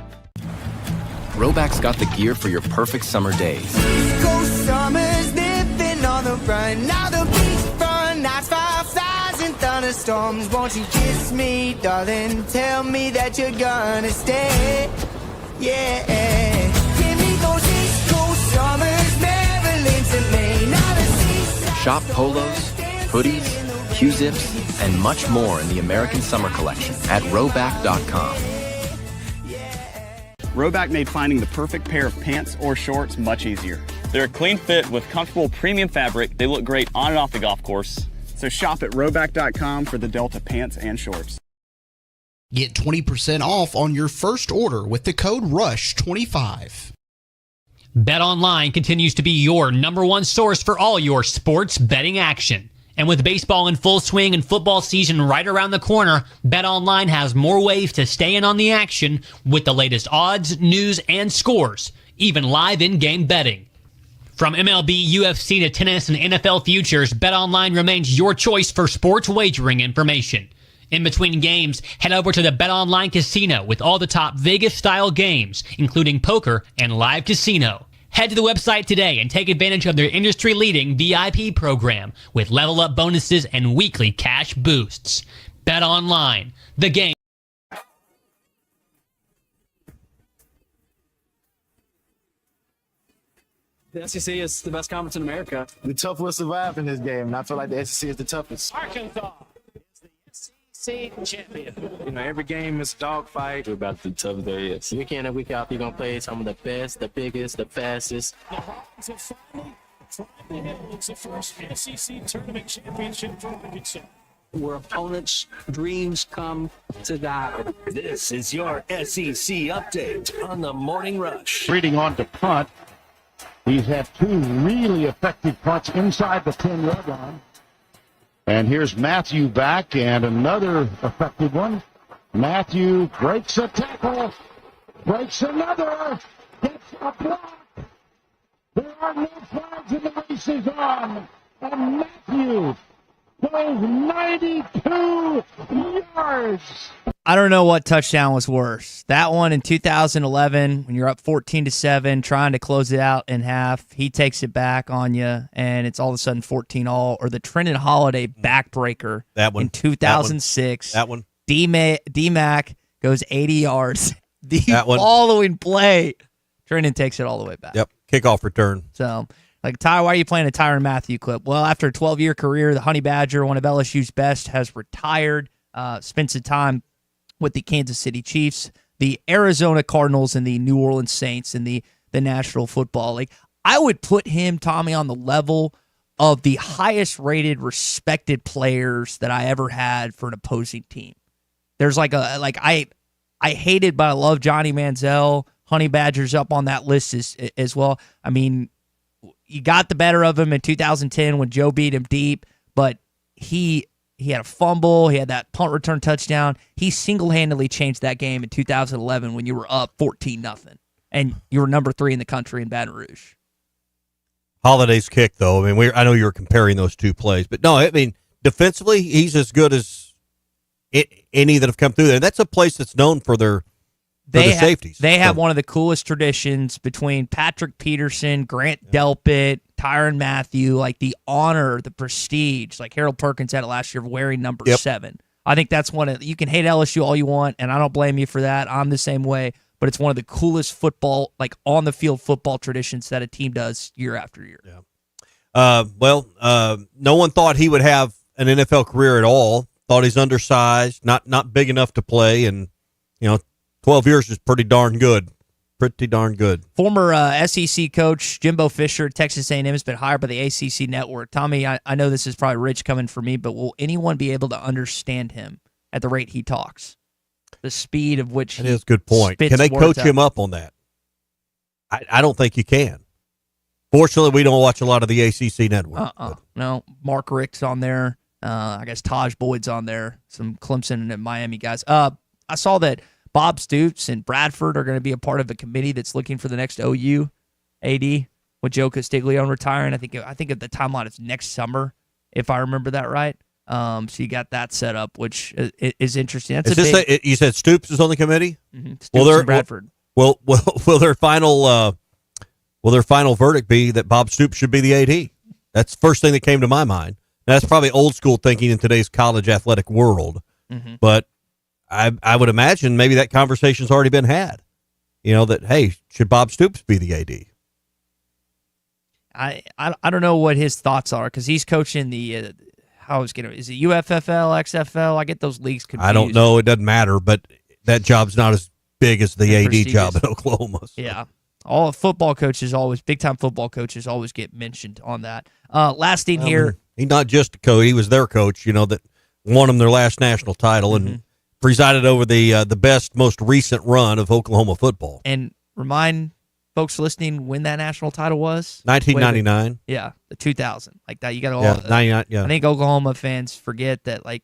Roback's got the gear for your perfect summer days.
East Coast summers living on the run. Now the beachfront nights, fireflies and thunderstorms. Won't you kiss me, darling? Tell me that you're gonna stay. Yeah. Give me those East Coast summers, Maryland to Maine. Now the seaside.
Shop polos, hoodies, Q-zips, and much more in the American Summer Collection at Roback.com.
Roback made finding the perfect pair of pants or shorts much easier. They're a clean fit with comfortable premium fabric. They look great on and off the golf course. So shop at Roback.com for the Delta pants and shorts.
Get 20% off on your first order with the code RUSH25.
BetOnline continues to be your number one source for all your sports betting action. And with baseball in full swing and football season right around the corner, BetOnline has more ways to stay in on the action with the latest odds, news, and scores, even live in-game betting. From MLB, UFC to tennis and NFL futures, BetOnline remains your choice for sports wagering information. In between games, head over to the BetOnline Casino with all the top Vegas-style games, including poker and live casino. Head to the website today and take advantage of their industry-leading VIP program with level-up bonuses and weekly cash boosts. Bet online, the game.
The SEC is the best conference in America.
The tough will survive in this game, and I feel like the SEC is the toughest.
Arkansas is the SEC champion.
You know, every game is a dogfight. We're about the toughest there is. Week in and week out, you're going to play some of the best, the biggest, the fastest.
The Hawks have finally climbed the hill. It's the first SEC tournament championship for Arkansas.
Where opponents' dreams come to die.
This is your SEC update on the Morning Rush.
Reading on to punt. He's had two really effective punts inside the 10-yard line. And here's Matthew back, and another effective one. Matthew breaks a tackle, breaks another, gets a block. There are no flags, and the race is on. And Matthew goes 92 yards.
I don't know what touchdown was worse. That one in 2011 when you're up 14-7, trying to close it out in half. He takes it back on you, and it's all of a sudden 14-all. Or the Trenton Holiday backbreaker in 2006.
That one.
D-Mac goes 80 yards. The following play, Trenton takes it all the way back.
Yep, kickoff return.
So, like, Ty, why are you playing a Tyrann Mathieu clip? Well, after a 12-year career, the Honey Badger, one of LSU's best, has retired, spent some time with the Kansas City Chiefs, the Arizona Cardinals, and the New Orleans Saints in the National Football League. I would put him, Tommy, on the level of the highest-rated, respected players that I ever had for an opposing team. There's I hate it, but I love Johnny Manziel. Honey Badger's up on that list as well. I mean, you got the better of him in 2010 when Joe beat him deep, but he had a fumble. He had that punt return touchdown. He single-handedly changed that game in 2011 when you were up 14-0, and you were number 3 in the country in Baton Rouge.
Holiday's kick, though. I mean, I know you were comparing those two plays, but no, I mean, defensively, he's as good as any that have come through there. That's a place that's known for their safeties.
They have one of the coolest traditions between Patrick Peterson, Grant Delpit, Tyrann Mathieu, like the honor, the prestige, like Harold Perkins had it last year of wearing number 7. I think that's you can hate LSU all you want, and I don't blame you for that. I'm the same way, but it's one of the coolest football, like on the field football traditions that a team does year after year.
Yeah. No one thought he would have an NFL career at all. Thought he's undersized, not big enough to play, and 12 years is pretty darn good
pretty darn good.
Former SEC coach Jimbo Fisher, Texas A&M, has been hired by the ACC network. Tommy, I know this is probably rich coming for me, but will anyone be able to understand him at the rate he talks? The speed of which
That is a good point. Can they coach him up on that? I don't think you can. Fortunately, we don't watch a lot of the ACC network.
No, Mark Richt's on there. I guess Taj Boyd's on there. Some Clemson and Miami guys. I saw that Bob Stoops and Bradford are going to be a part of a committee that's looking for the next OU AD with Joe Castiglione retiring. I think at the timeline it's next summer, if I remember that right. So you got that set up, which is interesting. That's
you said Stoops is on the committee?
Mm-hmm. Stoops and Bradford.
Will their final verdict be that Bob Stoops should be the AD? That's the first thing that came to my mind. Now, that's probably old school thinking in today's college athletic world, but I would imagine maybe that conversation's already been had. That hey, should Bob Stoops be the AD?
I don't know what his thoughts are because he's coaching the is it UFFL, XFL? I get those leagues confused.
I don't know. It doesn't matter, but that job's not as big as the AD job in Oklahoma. So.
Yeah. All football coaches big-time football coaches always get mentioned on that. Last thing here.
He's not just a coach. He was their coach, that won them their last national title and presided over the best, most recent run of Oklahoma football.
And remind folks listening when that national title was?
1999.
Yeah, the 2000. Like that, you got to
99, yeah.
I think Oklahoma fans forget that, like,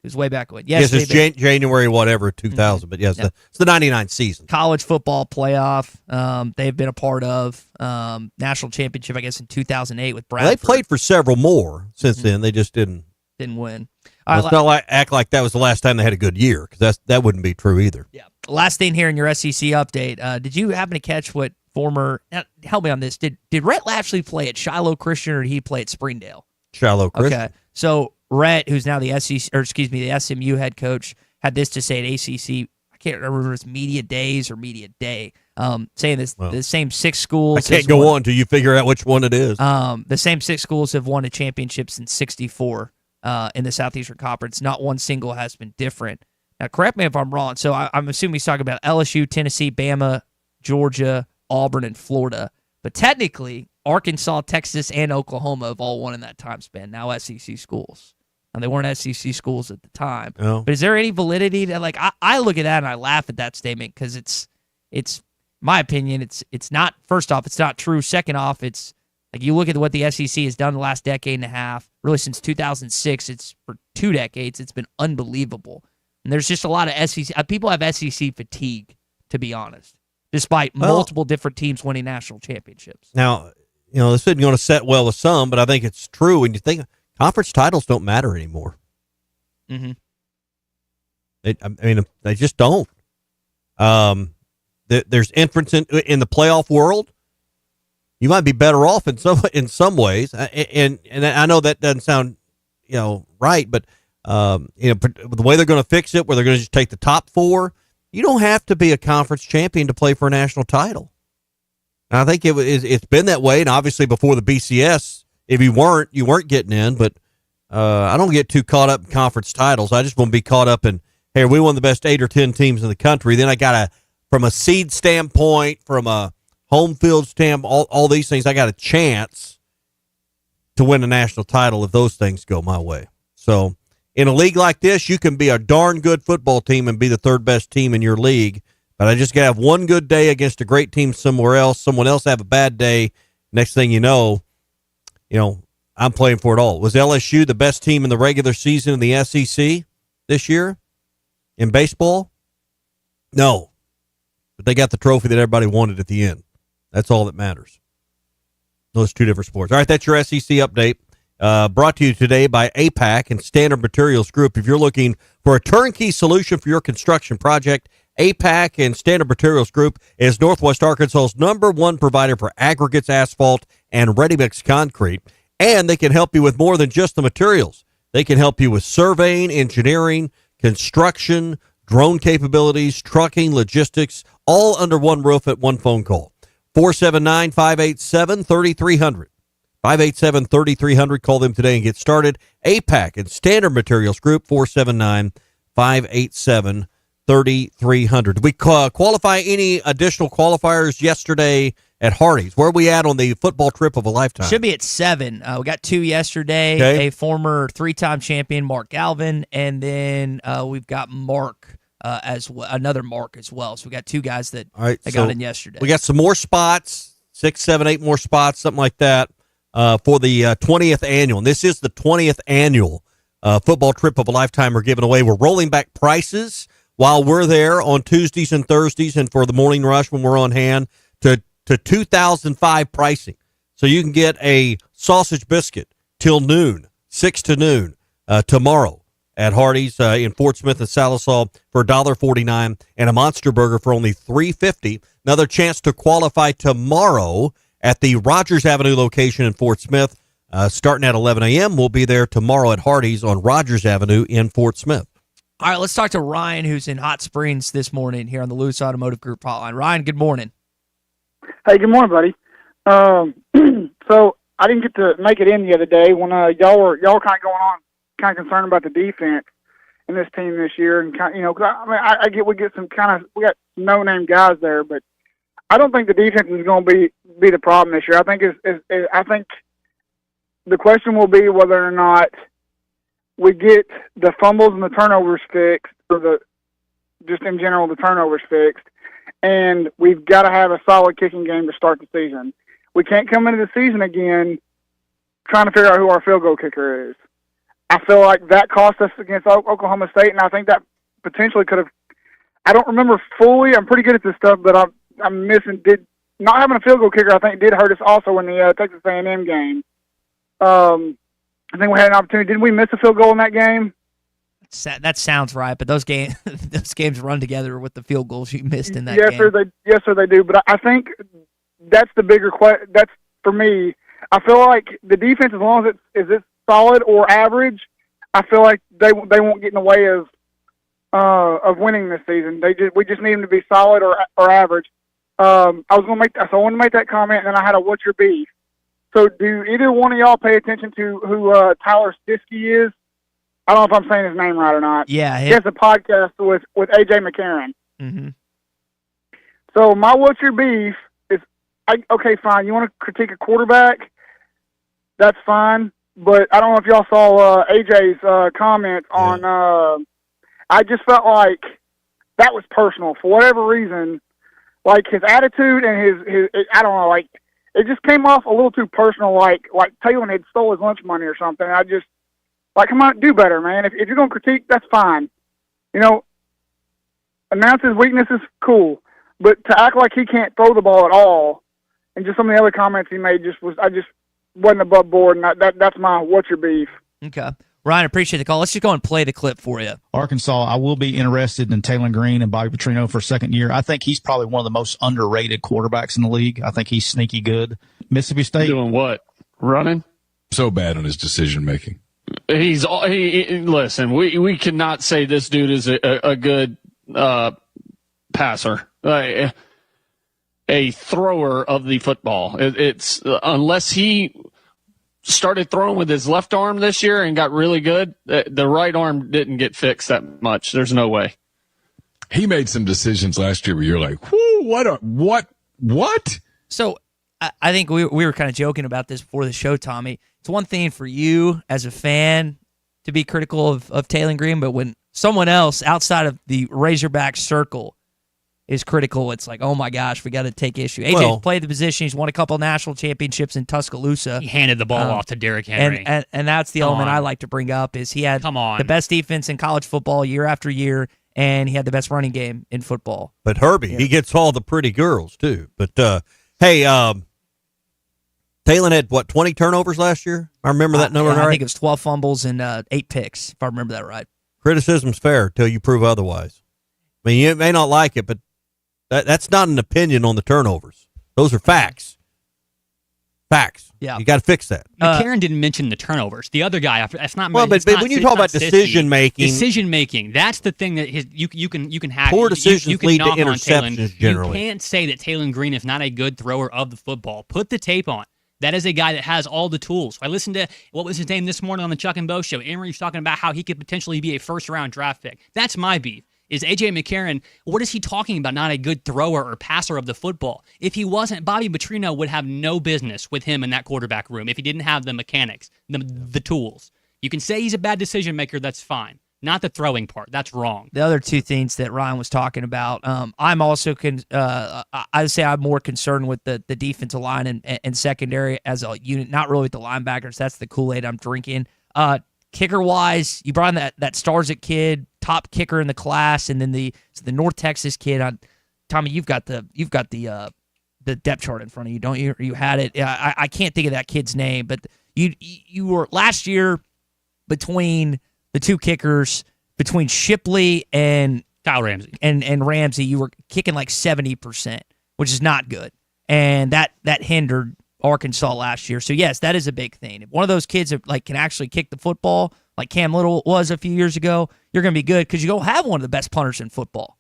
it was way back when. Yes,
it's January, whatever, 2000. But yes, it's the 99 season.
College football playoff. They've been a part of national championship, I guess, in 2008 with Bradford.
Well, they played for several more since then. They just didn't
win.
Let's not act like that was the last time they had a good year, because that wouldn't be true either.
Yeah. Last thing here in your SEC update. Did you happen to catch what help me on this? Did Rhett Lashley play at Shiloh Christian or did he play at Springdale?
Shiloh Christian.
Okay. So Rhett, who's now the SMU head coach, had this to say at ACC. I can't remember if it's Media Days or Media Day. Saying this, the same 6 schools.
I can't go on until you figure out which one it is.
The same 6 schools have won a championship since '64 in the Southeastern Conference. Not one single has been different. Now, correct me if I'm wrong. So I'm assuming he's talking about LSU, Tennessee, Bama, Georgia, Auburn, and Florida. But technically, Arkansas, Texas, and Oklahoma have all won in that time span. Now SEC schools. And they weren't SEC schools at the time.
Oh.
But is there any validity to, like, I look at that and I laugh at that statement because it's my opinion, it's not, first off, it's not true. Second off, it's like you look at what the SEC has done the last decade and a half, really since 2006, it's for 2 decades, it's been unbelievable. And there's just a lot of SEC, people have SEC fatigue, to be honest, despite multiple different teams winning national championships.
Now, this isn't going to set well with some, but I think it's true when you think conference titles don't matter anymore.
Mm-hmm.
They just don't. There's entrance in the playoff world. You might be better off in some ways, and I know that doesn't sound right, but the way they're going to fix it, where they're going to just take the top 4, you don't have to be a conference champion to play for a national title. And I think it's been that way, and obviously before the BCS, if you weren't getting in. But I don't get too caught up in conference titles. I just want to be caught up in, hey, we won the best 8 or 10 teams in the country. Then I got from a seed standpoint, from a home field standpoint, all these things, I got a chance to win a national title if those things go my way. So in a league like this, you can be a darn good football team and be the 3rd best team in your league. But I just got to have one good day against a great team somewhere else. Someone else have a bad day. Next thing you know, I'm playing for it all. Was LSU the best team in the regular season in the SEC this year in baseball? No. But they got the trophy that everybody wanted at the end. That's all that matters. Those 2 different sports. All right, that's your SEC update. Brought to you today by APAC and Standard Materials Group. If you're looking for a turnkey solution for your construction project, APAC and Standard Materials Group is Northwest Arkansas's #1 provider for aggregates, asphalt, and ready-mix concrete. And they can help you with more than just the materials. They can help you with surveying, engineering, construction, drone capabilities, trucking, logistics, all under one roof at one phone call. 479-587-3300. 587-3300. Call them today and get started. APAC and Standard Materials Group, 479-587-3300. 3,300. Did we qualify any additional qualifiers yesterday at Hardee's? Where are we at on the football trip of a lifetime?
Should be at 7. We got 2 yesterday.
Okay.
A former 3-time champion, Mark Galvin, and then we've got Mark as well, another Mark as well. So we got 2 guys that,
All right,
that
so
got in yesterday.
We got some more spots, 6, 7, 8 more spots, something like that, for the 20th annual. And this is the 20th annual football trip of a lifetime we're giving away. We're rolling back prices while we're there on Tuesdays and Thursdays, and for the morning rush when we're on hand to 2005 pricing. So you can get a sausage biscuit till noon, 6 to noon tomorrow at Hardee's in Fort Smith and Salisaw for $1.49, and a Monster Burger for only $3.50. Another chance to qualify tomorrow at the Rogers Avenue location in Fort Smith, starting at 11 a.m. We'll be there tomorrow at Hardee's on Rogers Avenue in Fort Smith.
All right, let's talk to Ryan, who's in Hot Springs this morning here on the Lewis Automotive Group hotline. Ryan, good morning.
Hey, good morning, buddy. So I didn't get to make it in the other day when y'all were kind of going on, kind of concerned about the defense in this team this year, and kind of, 'cause I get we got no name guys there, but I don't think the defense is going to be the problem this year. I think I think the question will be whether or not we get the fumbles and the turnovers fixed, or just in general the turnovers fixed, and we've got to have a solid kicking game to start the season. We can't come into the season again trying to figure out who our field goal kicker is. I feel like that cost us against Oklahoma State, and I think that potentially could have. I don't remember fully. I'm pretty good at this stuff, but I'm missing. Not having a field goal kicker, I think, did hurt us also in the Texas A&M game. I think we had an opportunity. Didn't we miss a field goal in that game?
That sounds right, but those games run together with the field goals you missed in that
game. Yes, sir, they do. But I think that's the bigger question. That's, for me, I feel like the defense, as long as it's solid or average, I feel like they won't get in the way of winning this season. We just need them to be solid or average. I wanted to make that comment, and then I had a "What's your beef?" So, do either one of y'all pay attention to who Tyler Stiskey is? I don't know if I'm saying his name right or not.
Yeah,
he has a podcast with AJ McCarron.
Mm-hmm.
So my "What's your beef?" is, okay, fine. You want to critique a quarterback? That's fine. But I don't know if y'all saw AJ's comment on. I just felt like that was personal for whatever reason. Like his attitude and his I don't know, like it just came off a little too personal, like Taylor had stole his lunch money or something. I just come on, do better, man. If you're gonna critique, that's fine. Announce his weaknesses, cool. But to act like he can't throw the ball at all, and just some of the other comments he made I just wasn't above board, and that's my "What's your beef?"
Okay. Ryan, appreciate the call. Let's just go and play the clip for you.
Arkansas, I will be interested in Taylor Green and Bobby Petrino for a second year. I think he's probably one of the most underrated quarterbacks in the league. I think he's sneaky good. Mississippi State.
Doing what? Running?
So bad on his decision making.
Listen, we cannot say this dude is a good passer. A thrower of the football. It's unless he started throwing with his left arm this year and got really good, the right arm didn't get fixed that much. There's no way.
He made some decisions last year where you're like, whoo, what?
So I think we were kind of joking about this before the show, Tommy. It's one thing for you as a fan to be critical of Taylor Green, but when someone else outside of the Razorback circle is critical, it's like, oh my gosh, we got to take issue. AJ's played the position. He's won a couple national championships in Tuscaloosa.
He handed the ball off to Derrick Henry.
And that's the element I like to bring up is he had the best defense in college football year after year, and he had the best running game in football.
But Herbie, he gets all the pretty girls too. But hey, Taylor had 20 turnovers last year? I remember that number right?
I think it was 12 fumbles and 8 picks, if I remember that right.
Criticism's fair till you prove otherwise. I mean, you may not like it, but that's not an opinion on the turnovers. Those are facts. Facts.
Yeah.
You got to fix that.
McCarron didn't mention the turnovers. The other guy, that's not.
Well, but when you talk about decision making,
that's the thing that you can have.
Poor decisions
you can
lead to
knock on
interceptions generally.
You can't say that Taylor Green is not a good thrower of the football. Put the tape on. That is a guy that has all the tools. I listened to, what was his name this morning on the Chuck and Bo show. Emery was talking about how he could potentially be a first-round draft pick. That's my beef.
is A.J. McCarron, what is he talking about? Not a good thrower or passer of the football. If he wasn't, Bobby Petrino would have no business with him in that quarterback room if he didn't have the mechanics, the tools. You can say he's a bad decision maker, that's fine. Not the throwing part. That's wrong.
The other two things that Ryan was talking about, I'm also I'd say I'm more concerned with the defensive line and secondary as a unit, not really with the linebackers. That's the Kool-Aid I'm drinking. Kicker-wise, you brought in that Starzik kid, top kicker in the class, and then the North Texas kid. Tommy, you've got the depth chart in front of you, don't you? Or you had it. I can't think of that kid's name, but you were last year between the two kickers, between Shipley and
Kyle Ramsey
and Ramsey, you were kicking like 70%, which is not good, and that hindered Arkansas last year. So yes, that is a big thing. If one of those kids that can actually kick the football, like Cam Little was a few years ago, you're going to be good because you don't have one of the best punters in football,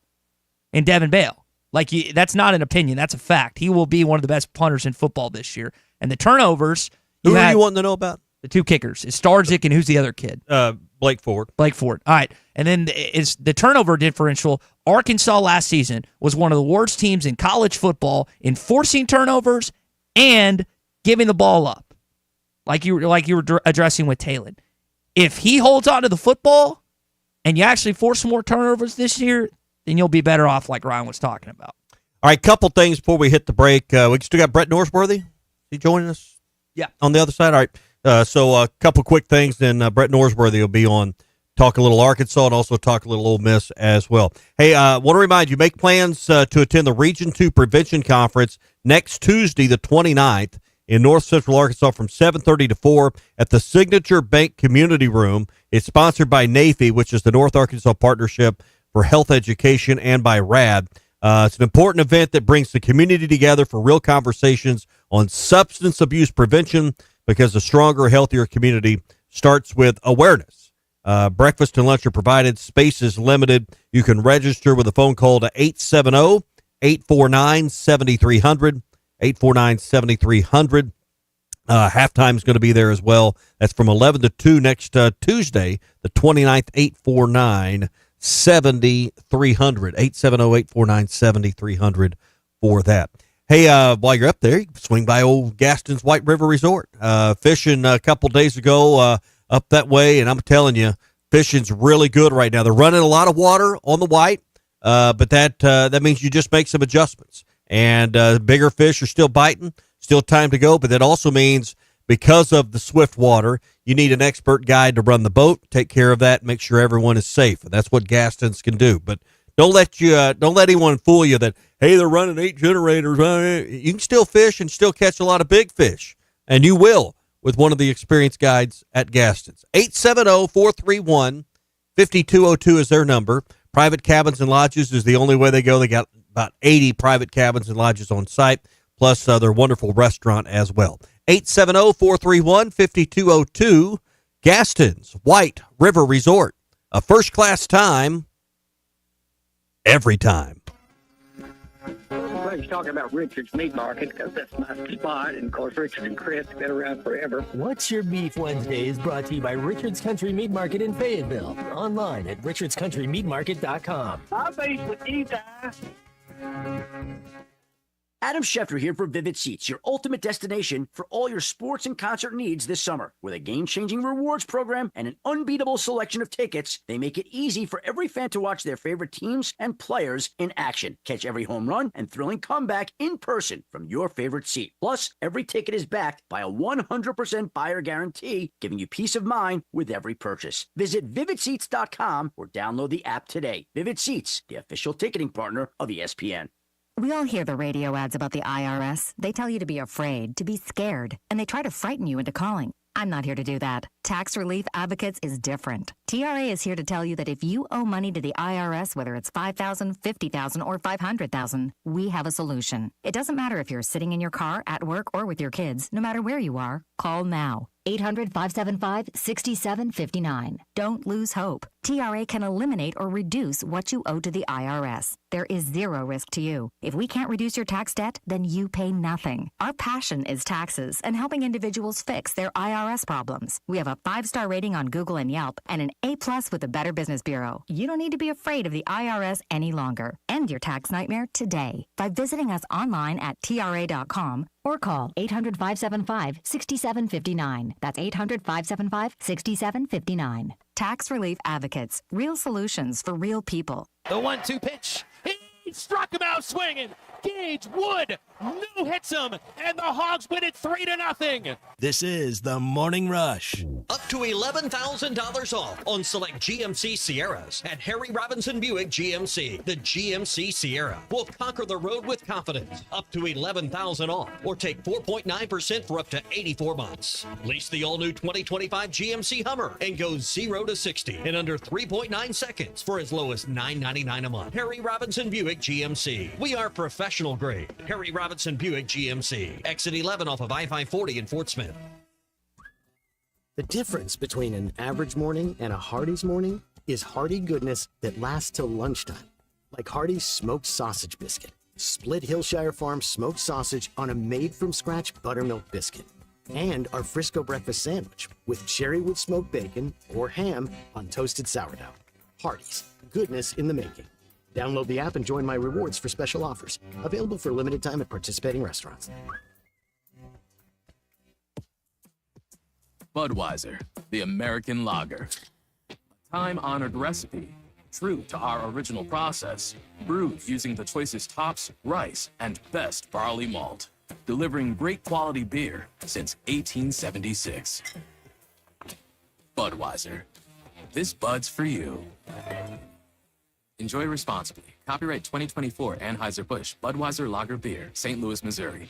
in Devin Bale. That's not an opinion, that's a fact. He will be one of the best punters in football this year. And the turnovers,
who are you wanting to know about?
The two kickers. It's Starzik and who's the other kid?
Blake Ford.
All right. And then it's the turnover differential. Arkansas last season was one of the worst teams in college football in forcing turnovers and giving the ball up, like you were addressing with Talon. If he holds on to the football and you actually force some more turnovers this year, then you'll be better off, like Ryan was talking about.
All right, couple things before we hit the break. We still got Brett Norsworthy. Is he joining us?
Yeah.
On the other side? All right. So a couple quick things, then Brett Norsworthy will be on, talk a little Arkansas and also talk a little Ole Miss as well. Hey, want to remind you, make plans to attend the Region 2 Prevention Conference next Tuesday, the 29th, in North Central Arkansas from 7:30 to 4 at the Signature Bank Community Room. It's sponsored by NAFI, which is the North Arkansas Partnership for Health Education, and by RAD. It's an important event that brings the community together for real conversations on substance abuse prevention, because a stronger, healthier community starts with awareness. Breakfast and lunch are provided. Space is limited. You can register with a phone call to 870-849-7300, 849-7300. Halftime is going to be there as well. That's from 11 to 2 next Tuesday, the 29th, 849-7300, 870-849-7300 for that. Hey, while you're up there, you can swing by old Gaston's White River Resort. Fishing a couple days ago up that way, and I'm telling you, fishing's really good right now. They're running a lot of water on the White, but that means you just make some adjustments. And bigger fish are still biting, still time to go, but that also means because of the swift water, you need an expert guide to run the boat, take care of that, make sure everyone is safe. And that's what Gaston's can do. But don't let anyone fool you that, hey, they're running 8 generators. You can still fish and still catch a lot of big fish, and you will with one of the experienced guides at Gaston's. 870-431-5202 is their number. Private cabins and lodges is the only way they go. They got about 80 private cabins and lodges on site, plus their wonderful restaurant as well. 870-431-5202, Gaston's White River Resort. A first-class time, every time.
Everybody's talking about Richard's Meat Market because that's my spot, and of course Richard and Chris have been around forever.
What's Your Beef Wednesday is brought to you by Richard's Country Meat Market in Fayetteville. Online at richardscountrymeatmarket.com.
I'll face with you, Ty.
Adam Schefter here for Vivid Seats, your ultimate destination for all your sports and concert needs this summer. With a game-changing rewards program and an unbeatable selection of tickets, they make it easy for every fan to watch their favorite teams and players in action. Catch every home run and thrilling comeback in person from your favorite seat. Plus, every ticket is backed by a 100% buyer guarantee, giving you peace of mind with every purchase. Visit VividSeats.com or download the app today. Vivid Seats, the official ticketing partner of ESPN.
We all hear the radio ads about the IRS. They tell you to be afraid, to be scared, and they try to frighten you into calling. I'm not here to do that. Tax Relief Advocates is different. TRA is here to tell you that if you owe money to the IRS, whether it's $5,000, $50,000, or $500,000, we have a solution. It doesn't matter if you're sitting in your car, at work, or with your kids. No matter where you are, call now. 800-575-6759. Don't lose hope. TRA can eliminate or reduce what you owe to the IRS. There is zero risk to you. If we can't reduce your tax debt, then you pay nothing. Our passion is taxes and helping individuals fix their IRS problems. We have a 5-star rating on Google and Yelp and an A+ with the Better Business Bureau. You don't need to be afraid of the IRS any longer. End your tax nightmare today by visiting us online at TRA.com or call 800-575-6759. That's 800-575-6759. Tax Relief Advocates. Real solutions for real people.
The 1-2 pitch. He struck him out swinging. Gage Wood no hits him, and the Hogs win it 3-0.
This is the Morning Rush.
Up to $11,000 off on select GMC Sierras at Harry Robinson Buick GMC. The GMC Sierra will conquer the road with confidence. Up to $11,000 off, or take 4.9% for up to 84 months. Lease the all-new 2025 GMC Hummer and go 0 to 60 in under 3.9 seconds for as low as $9.99 a month. Harry Robinson Buick GMC. We are professional grade. Harry Robinson Buick GMC. Exit 11 off of I-540 in Fort Smith.
The difference between an average morning and a Hardee's morning is hearty goodness that lasts till lunchtime. Like Hardee's smoked sausage biscuit. Split Hillshire Farm smoked sausage on a made-from-scratch buttermilk biscuit. And our Frisco breakfast sandwich with cherrywood smoked bacon or ham on toasted sourdough. Hardee's. Goodness in the making. Download the app and join my rewards for special offers. Available for a limited time at participating restaurants.
Budweiser, the American lager. A time-honored recipe, true to our original process, brewed using the choicest hops, rice, and best barley malt, delivering great quality beer since 1876. Budweiser. This Bud's for you. Enjoy responsibly. Copyright 2024 Anheuser-Busch Budweiser Lager Beer, St. Louis, Missouri.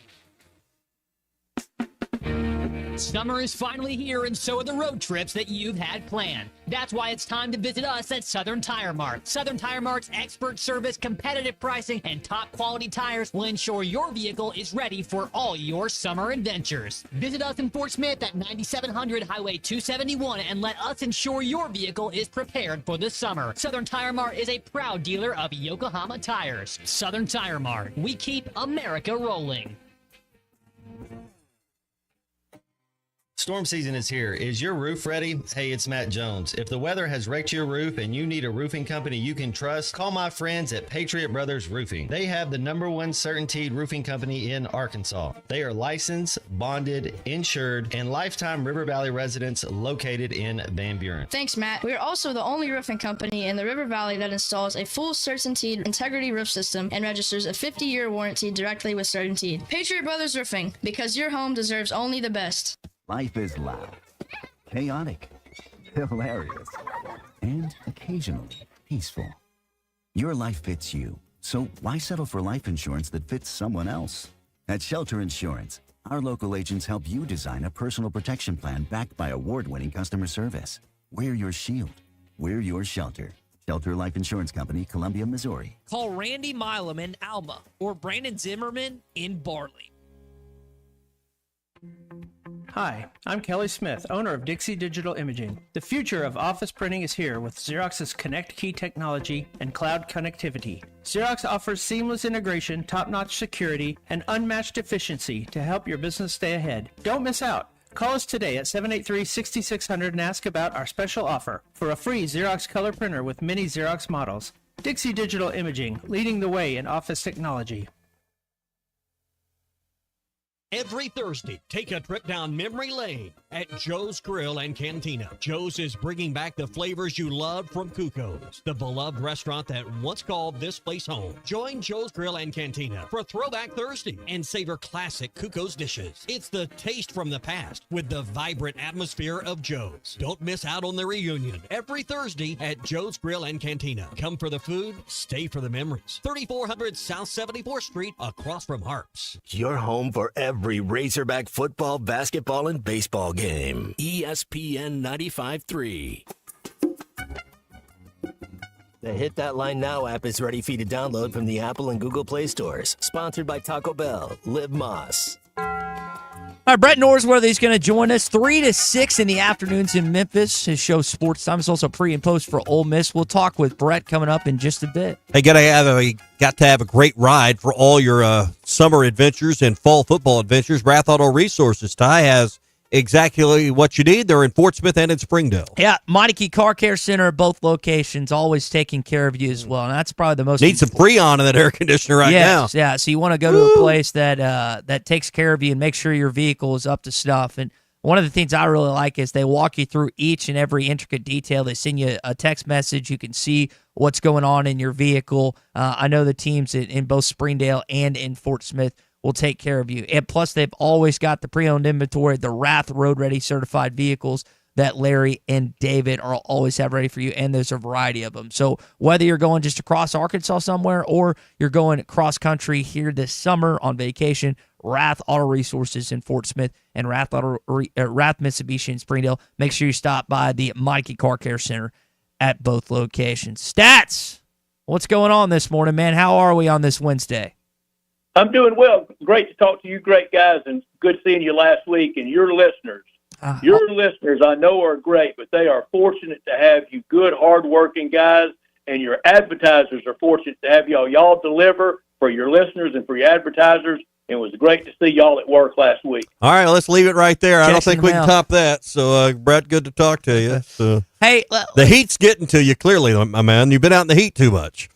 Summer is finally here, and so are the road trips that you've had planned. That's why it's time to visit us at Southern Tire Mart. Southern Tire Mart's expert service, competitive pricing, and top quality tires will ensure your vehicle is ready for all your summer adventures. Visit us in Fort Smith at 9700 Highway 271 and let us ensure your vehicle is prepared for the summer. Southern Tire Mart is a proud dealer of Yokohama tires. Southern Tire Mart. We keep America rolling.
Storm season is here. Is your roof ready? Hey, it's Matt Jones. If the weather has wrecked your roof and you need a roofing company you can trust, call my friends at Patriot Brothers Roofing. They have the #1 certainteed roofing company in Arkansas. They are licensed, bonded, insured, and lifetime River Valley residents located in Van Buren.
Thanks, Matt. We are also the only roofing company in the River Valley that installs a full CertainTeed integrity roof system and registers a 50-year warranty directly with CertainTeed. Patriot Brothers Roofing, because your home deserves only the best.
Life is loud, chaotic, hilarious, and occasionally peaceful. Your life fits you, so why settle for life insurance that fits someone else? At Shelter Insurance, our local agents help you design a personal protection plan backed by award-winning customer service. We're your shield. We're your shelter. Shelter Life Insurance Company, Columbia, Missouri.
Call Randy Milam in Alma or Brandon Zimmerman in Barley.
Hi, I'm Kelly Smith, owner of Dixie Digital Imaging. The future of office printing is here with Xerox's Connect Key technology and cloud connectivity. Xerox offers seamless integration, top-notch security, and unmatched efficiency to help your business stay ahead. Don't miss out. Call us today at 783-6600 and ask about our special offer for a free Xerox color printer with many Xerox models. Dixie Digital Imaging, leading the way in office technology.
Every Thursday, take a trip down memory lane at Joe's Grill and Cantina. Joe's is bringing back the flavors you loved from Cuco's, the beloved restaurant that once called this place home. Join Joe's Grill and Cantina for Throwback Thursday and savor classic Cuco's dishes. It's the taste from the past with the vibrant atmosphere of Joe's. Don't miss out on the reunion every Thursday at Joe's Grill and Cantina. Come for the food, stay for the memories. 3400 South 74th Street, across from Harps.
Your home for every Razorback football, basketball, and baseball game. ESPN 95.3.
The Hit That Line Now app is ready for you to download from the Apple and Google Play stores. Sponsored by Taco Bell. Live Moss.
All right, Brett Norsworthy's going to join us 3 to 6 in the afternoons in Memphis. His show Sports Time is also pre and post for Ole Miss. We'll talk with Brett coming up in just a bit.
Hey, got to have a great ride for all your summer adventures and fall football adventures. Rath Auto Resources, Ty, has exactly what you need. They're in Fort Smith and in Springdale.
Yeah, Meineke Car Care Center at both locations, always taking care of you as well. And that's probably the most
Need some Freon in that air conditioner right now.
Yeah, so you want to go to a place that that takes care of you and make sure your vehicle is up to snuff. And one of the things I really like is they walk you through each and every intricate detail. They send you a text message. You can see what's going on in your vehicle. I know the teams in both Springdale and in Fort Smith will take care of you. And plus, they've always got the pre-owned inventory, the Rath Road Ready certified vehicles that Larry and David are always have ready for you, and there's a variety of them. So whether you're going just across Arkansas somewhere or you're going cross-country here this summer on vacation, Rath Auto Resources in Fort Smith and Rath Mitsubishi in Springdale, make sure you stop by the Meineke Car Care Center at both locations. Stats, what's going on this morning, man? How are we on this Wednesday?
I'm doing well. Great to talk to you, great guys, and good seeing you last week. And your listeners, I know are great, but they are fortunate to have you good, hardworking guys, and your advertisers are fortunate to have y'all. Y'all deliver for your listeners and for your advertisers. It was great to see y'all at work last week.
All right, let's leave it right there. I don't think we can top that. So, Brett, good to talk to you. So,
hey,
the heat's getting to you clearly, my man. You've been out in the heat too much.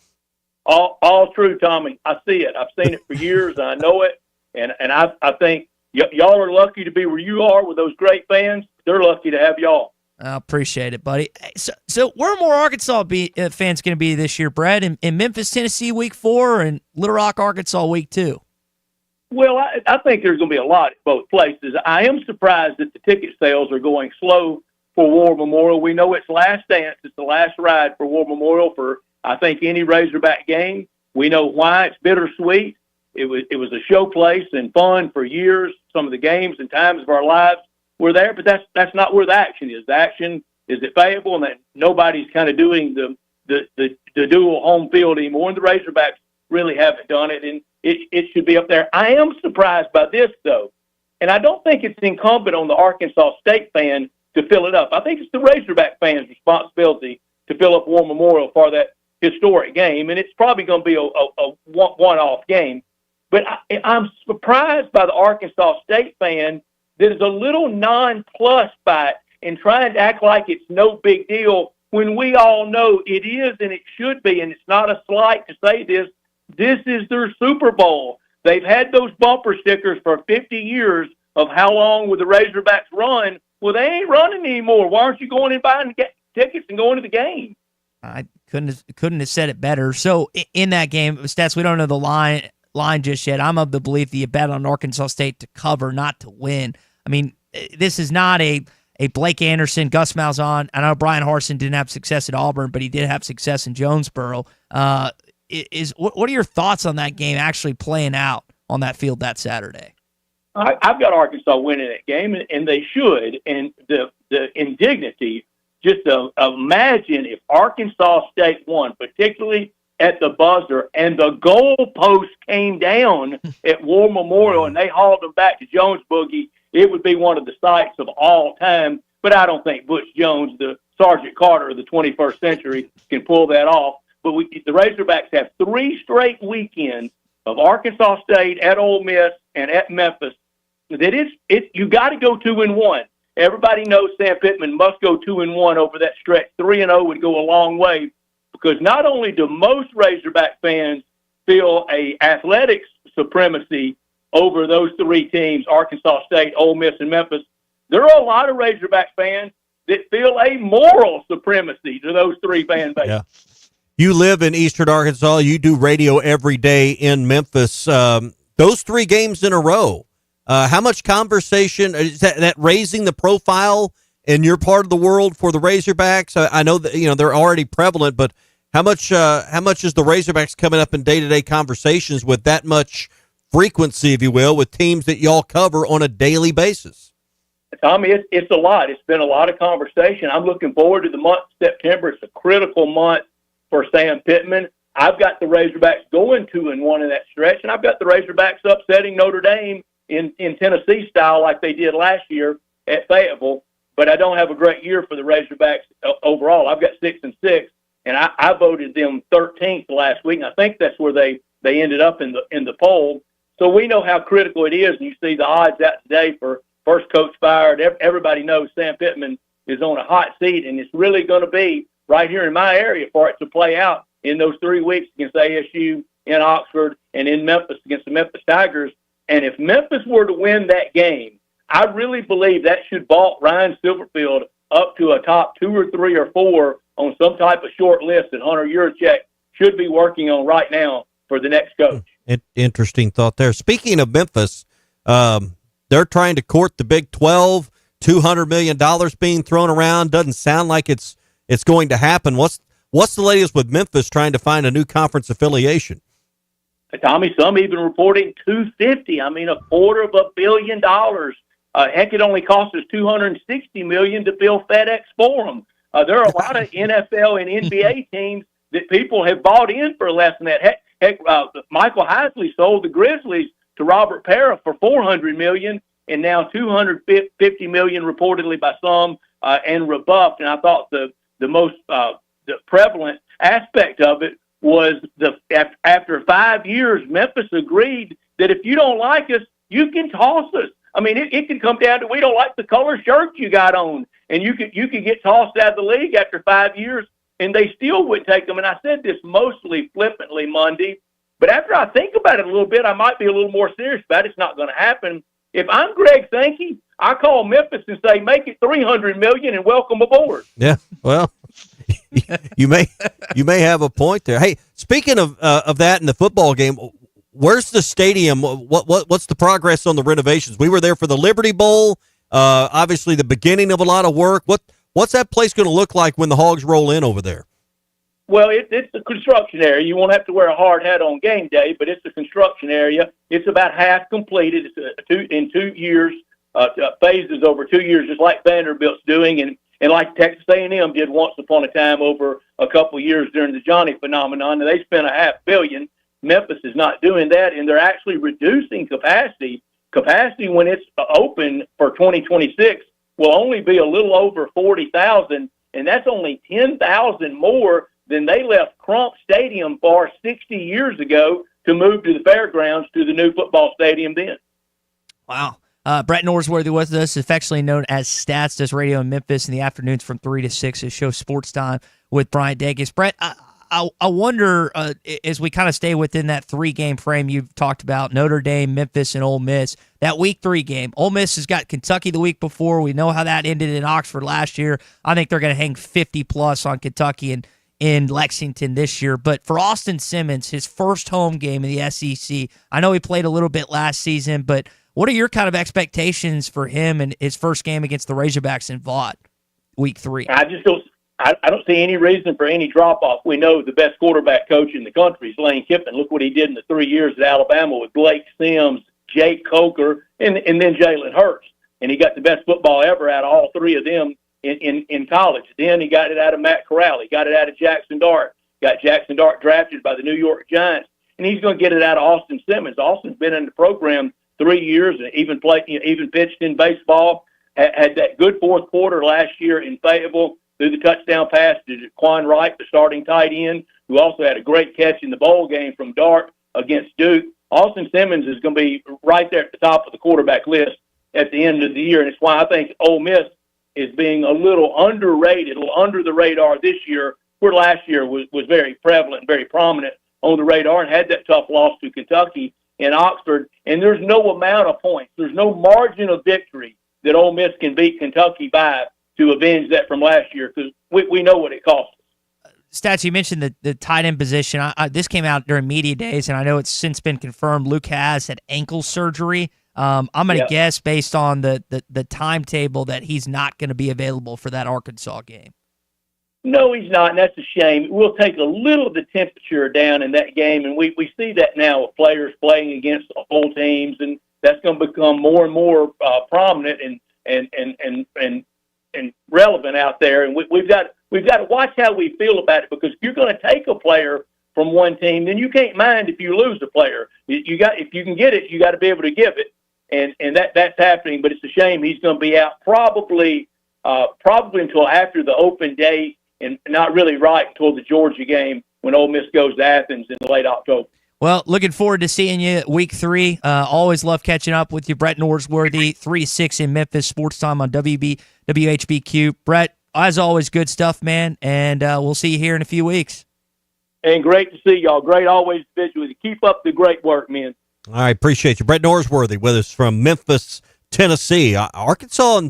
All true, Tommy. I see it. I've seen it for years. I know it, and I think y'all are lucky to be where you are with those great fans. They're lucky to have y'all.
I appreciate it, buddy. So where are more Arkansas fans going to be this year, Brad? In Memphis, Tennessee, week 4, and Little Rock, Arkansas, week 2?
Well, I think there's going to be a lot at both places. I am surprised that the ticket sales are going slow for War Memorial. We know it's last dance. It's the last ride for War Memorial for, I think, any Razorback game. We know why. It's bittersweet. It was a show place and fun for years. Some of the games and times of our lives were there, but that's not where the action is. The action is at Fayetteville, and that nobody's kind of doing the dual home field anymore, and the Razorbacks really haven't done it, and it should be up there. I am surprised by this, though, and I don't think it's incumbent on the Arkansas State fan to fill it up. I think it's the Razorback fans' responsibility to fill up War Memorial for that historic game, and it's probably going to be a one-off game. But I'm surprised by the Arkansas State fan that is a little nonplussed by it and trying to act like it's no big deal when we all know it is and it should be, and it's not a slight to say this. This is their Super Bowl. They've had those bumper stickers for 50 years of how long would the Razorbacks run. Well, they ain't running anymore. Why aren't you going and buying tickets and going to the game?
I couldn't have said it better. So in that game, Stats, we don't know the line just yet. I'm of the belief that you bet on Arkansas State to cover, not to win. I mean, this is not a Blake Anderson, Gus Malzahn. I know Brian Harsin didn't have success at Auburn, but he did have success in Jonesboro. What are your thoughts on that game actually playing out on that field that Saturday?
I've got Arkansas winning that game, and they should. And the indignity, just imagine if Arkansas State won, particularly at the buzzer, and the goalpost came down at War Memorial, and they hauled them back to Jones Boogie. It would be one of the sights of all time. But I don't think Butch Jones, the Sergeant Carter of the 21st century, can pull that off. But the Razorbacks have 3 straight weekends of Arkansas State, at Ole Miss, and at Memphis. That you got to go 2-1. Everybody knows Sam Pittman must go 2-1 over that stretch. 3-0 would go a long way, because not only do most Razorback fans feel a athletics supremacy over those 3 teams, Arkansas State, Ole Miss, and Memphis, there are a lot of Razorback fans that feel a moral supremacy to those 3 fan bases.
Yeah. You live in Eastern Arkansas. You do radio every day in Memphis. Those 3 games in a row, how much conversation is that raising the profile in your part of the world for the Razorbacks? I know that they're already prevalent, but how much is the Razorbacks coming up in day-to-day conversations with that much frequency, if you will, with teams that y'all cover on a daily basis?
Tommy, it's a lot. It's been a lot of conversation. I'm looking forward to the month of September. It's a critical month for Sam Pittman. I've got the Razorbacks going 2-1 in that stretch, and I've got the Razorbacks upsetting Notre Dame in Tennessee style like they did last year at Fayetteville. But I don't have a great year for the Razorbacks overall. I've got 6-6, and I voted them 13th last week. And I think that's where they ended up in the poll. So we know how critical it is. And you see the odds out today for first coach fired. Everybody knows Sam Pittman is on a hot seat, and it's really going to be right here in my area for it to play out in those 3 weeks against ASU, in Oxford, and in Memphis against the Memphis Tigers. And if Memphis were to win that game, I really believe that should vault Ryan Silverfield up to a top 2 or 3 or 4 on some type of short list that Hunter Yurachek should be working on right now for the next coach.
Interesting thought there. Speaking of Memphis, they're trying to court the Big 12, $200 million being thrown around. Doesn't sound like it's going to happen. What's the latest with Memphis trying to find a new conference affiliation?
Tommy, some even reporting $250. I mean, $250 million. Heck, it only cost us $260 million to build FedEx Forum. There are a lot of NFL and NBA teams that people have bought in for less than that. Heck, Michael Heisley sold the Grizzlies to Robert Parra for $400 million, and now $250 million reportedly by some and rebuffed. And I thought the most the prevalent aspect of it was after 5 years, Memphis agreed that if you don't like us, you can toss us. I mean, it can come down to we don't like the color shirt you got on, and you could get tossed out of the league after 5 years, and they still wouldn't take them. And I said this mostly flippantly Monday, but after I think about it a little bit, I might be a little more serious about it. It's not going to happen. If I'm Greg Sankey, I call Memphis and say, make it $300 million and welcome aboard.
Yeah, well, you may have a point there. Hey, speaking of that in the football game, where's the stadium? What's the progress on the renovations? We were there for the Liberty Bowl. Obviously, the beginning of a lot of work. What's that place going to look like when the Hogs roll in over there?
Well, it's a construction area. You won't have to wear a hard hat on game day, but it's a construction area. It's about half completed. It's in 2 years, phases over 2 years, just like Vanderbilt's doing, and like Texas A&M did once upon a time over a couple of years during the Johnny phenomenon. And they spent $500 million. Memphis is not doing that, and they're actually reducing capacity. Capacity when it's open for 2026 will only be a little over 40,000, and that's only 10,000 more than they left Crump Stadium for 60 years ago to move to the fairgrounds to the new football stadium then.
Wow. Brett Norsworthy with us, affectionately known as Stats, does radio in Memphis in the afternoons from 3 to 6. His show Sports Time with Bryant Dacus. Brett, I wonder, as we kind of stay within that 3-game frame you've talked about, Notre Dame, Memphis, and Ole Miss, that Week 3 game. Ole Miss has got Kentucky the week before. We know how that ended in Oxford last year. I think they're going to hang 50-plus on Kentucky and in Lexington this year. But for Austin Simmons, his first home game in the SEC, I know he played a little bit last season, but what are your kind of expectations for him and his first game against the Razorbacks in Vaught, Week 3?
I don't see any reason for any drop-off. We know the best quarterback coach in the country is Lane Kiffin. Look what he did in the 3 years at Alabama with Blake Sims, Jake Coker, and then Jalen Hurts. And he got the best football ever out of all three of them in college. Then he got it out of Matt Corral. He got it out of Jackson Dart. Got Jackson Dart drafted by the New York Giants. And he's going to get it out of Austin Simmons. Austin's been in the program 3 years and even pitched in baseball. Had that good fourth quarter last year in Fayetteville. Threw the touchdown pass to Quan Wright, the starting tight end, who also had a great catch in the bowl game from Dart against Duke. Austin Simmons is going to be right there at the top of the quarterback list at the end of the year, and it's why I think Ole Miss is being a little underrated, a little under the radar this year, where last year was very prevalent, very prominent on the radar, and had that tough loss to Kentucky in Oxford. And there's no amount of points, there's no margin of victory that Ole Miss can beat Kentucky by to avenge that from last year, because we know what it cost us.
Stats, you mentioned the tight end position. This came out during media days, and I know it's since been confirmed Luke has had ankle surgery. I'm going to guess, based on the timetable, that he's not going to be available for that Arkansas game.
No, he's not, and that's a shame. We'll take a little of the temperature down in that game, and we see that now with players playing against old teams, and that's going to become more and more prominent and relevant out there. And we've got to watch how we feel about it, because if you're going to take a player from one team, then you can't mind if you lose a player. If you can get it, you got to be able to give it. and that's happening. But it's a shame he's going to be out probably until after the open day, and not really right until the Georgia game when Ole Miss goes to Athens in late October.
Well, looking forward to seeing you week 3. Always love catching up with you, Brett Norsworthy, 3 to 6 in Memphis, Sports Time on WHBQ. Brett, as always, good stuff, man, and we'll see you here in a few weeks.
And great to see y'all. Great always to visit with you. Keep up the great work, man.
All right, appreciate you. Brett Norsworthy with us from Memphis, Tennessee. Arkansas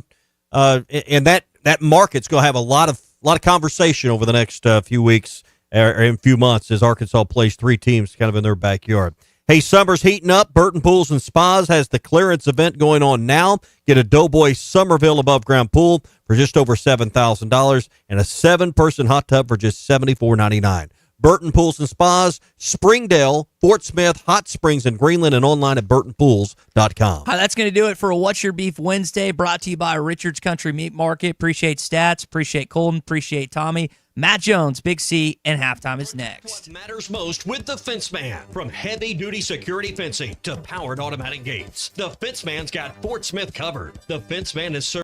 and that market's going to have a lot of conversation over the next few weeks or in a few months as Arkansas plays 3 teams kind of in their backyard. Hey, summer's heating up. Burton Pools and Spas has the clearance event going on now. Get a Doughboy Somerville above-ground pool for just over $7,000 and a 7-person hot tub for just $74.99. Burton Pools and Spas, Springdale, Fort Smith, Hot Springs, and Greenland, and online at burtonpools.com.
Hi, that's going to do it for a What's Your Beef Wednesday, brought to you by Richard's Country Meat Market. Appreciate Stats, appreciate Colton, appreciate Tommy. Matt Jones, Big C, and halftime is next.
What matters most with the Fence Man. From heavy-duty security fencing to powered automatic gates, the Fence Man's got Fort Smith covered. The Fence Man is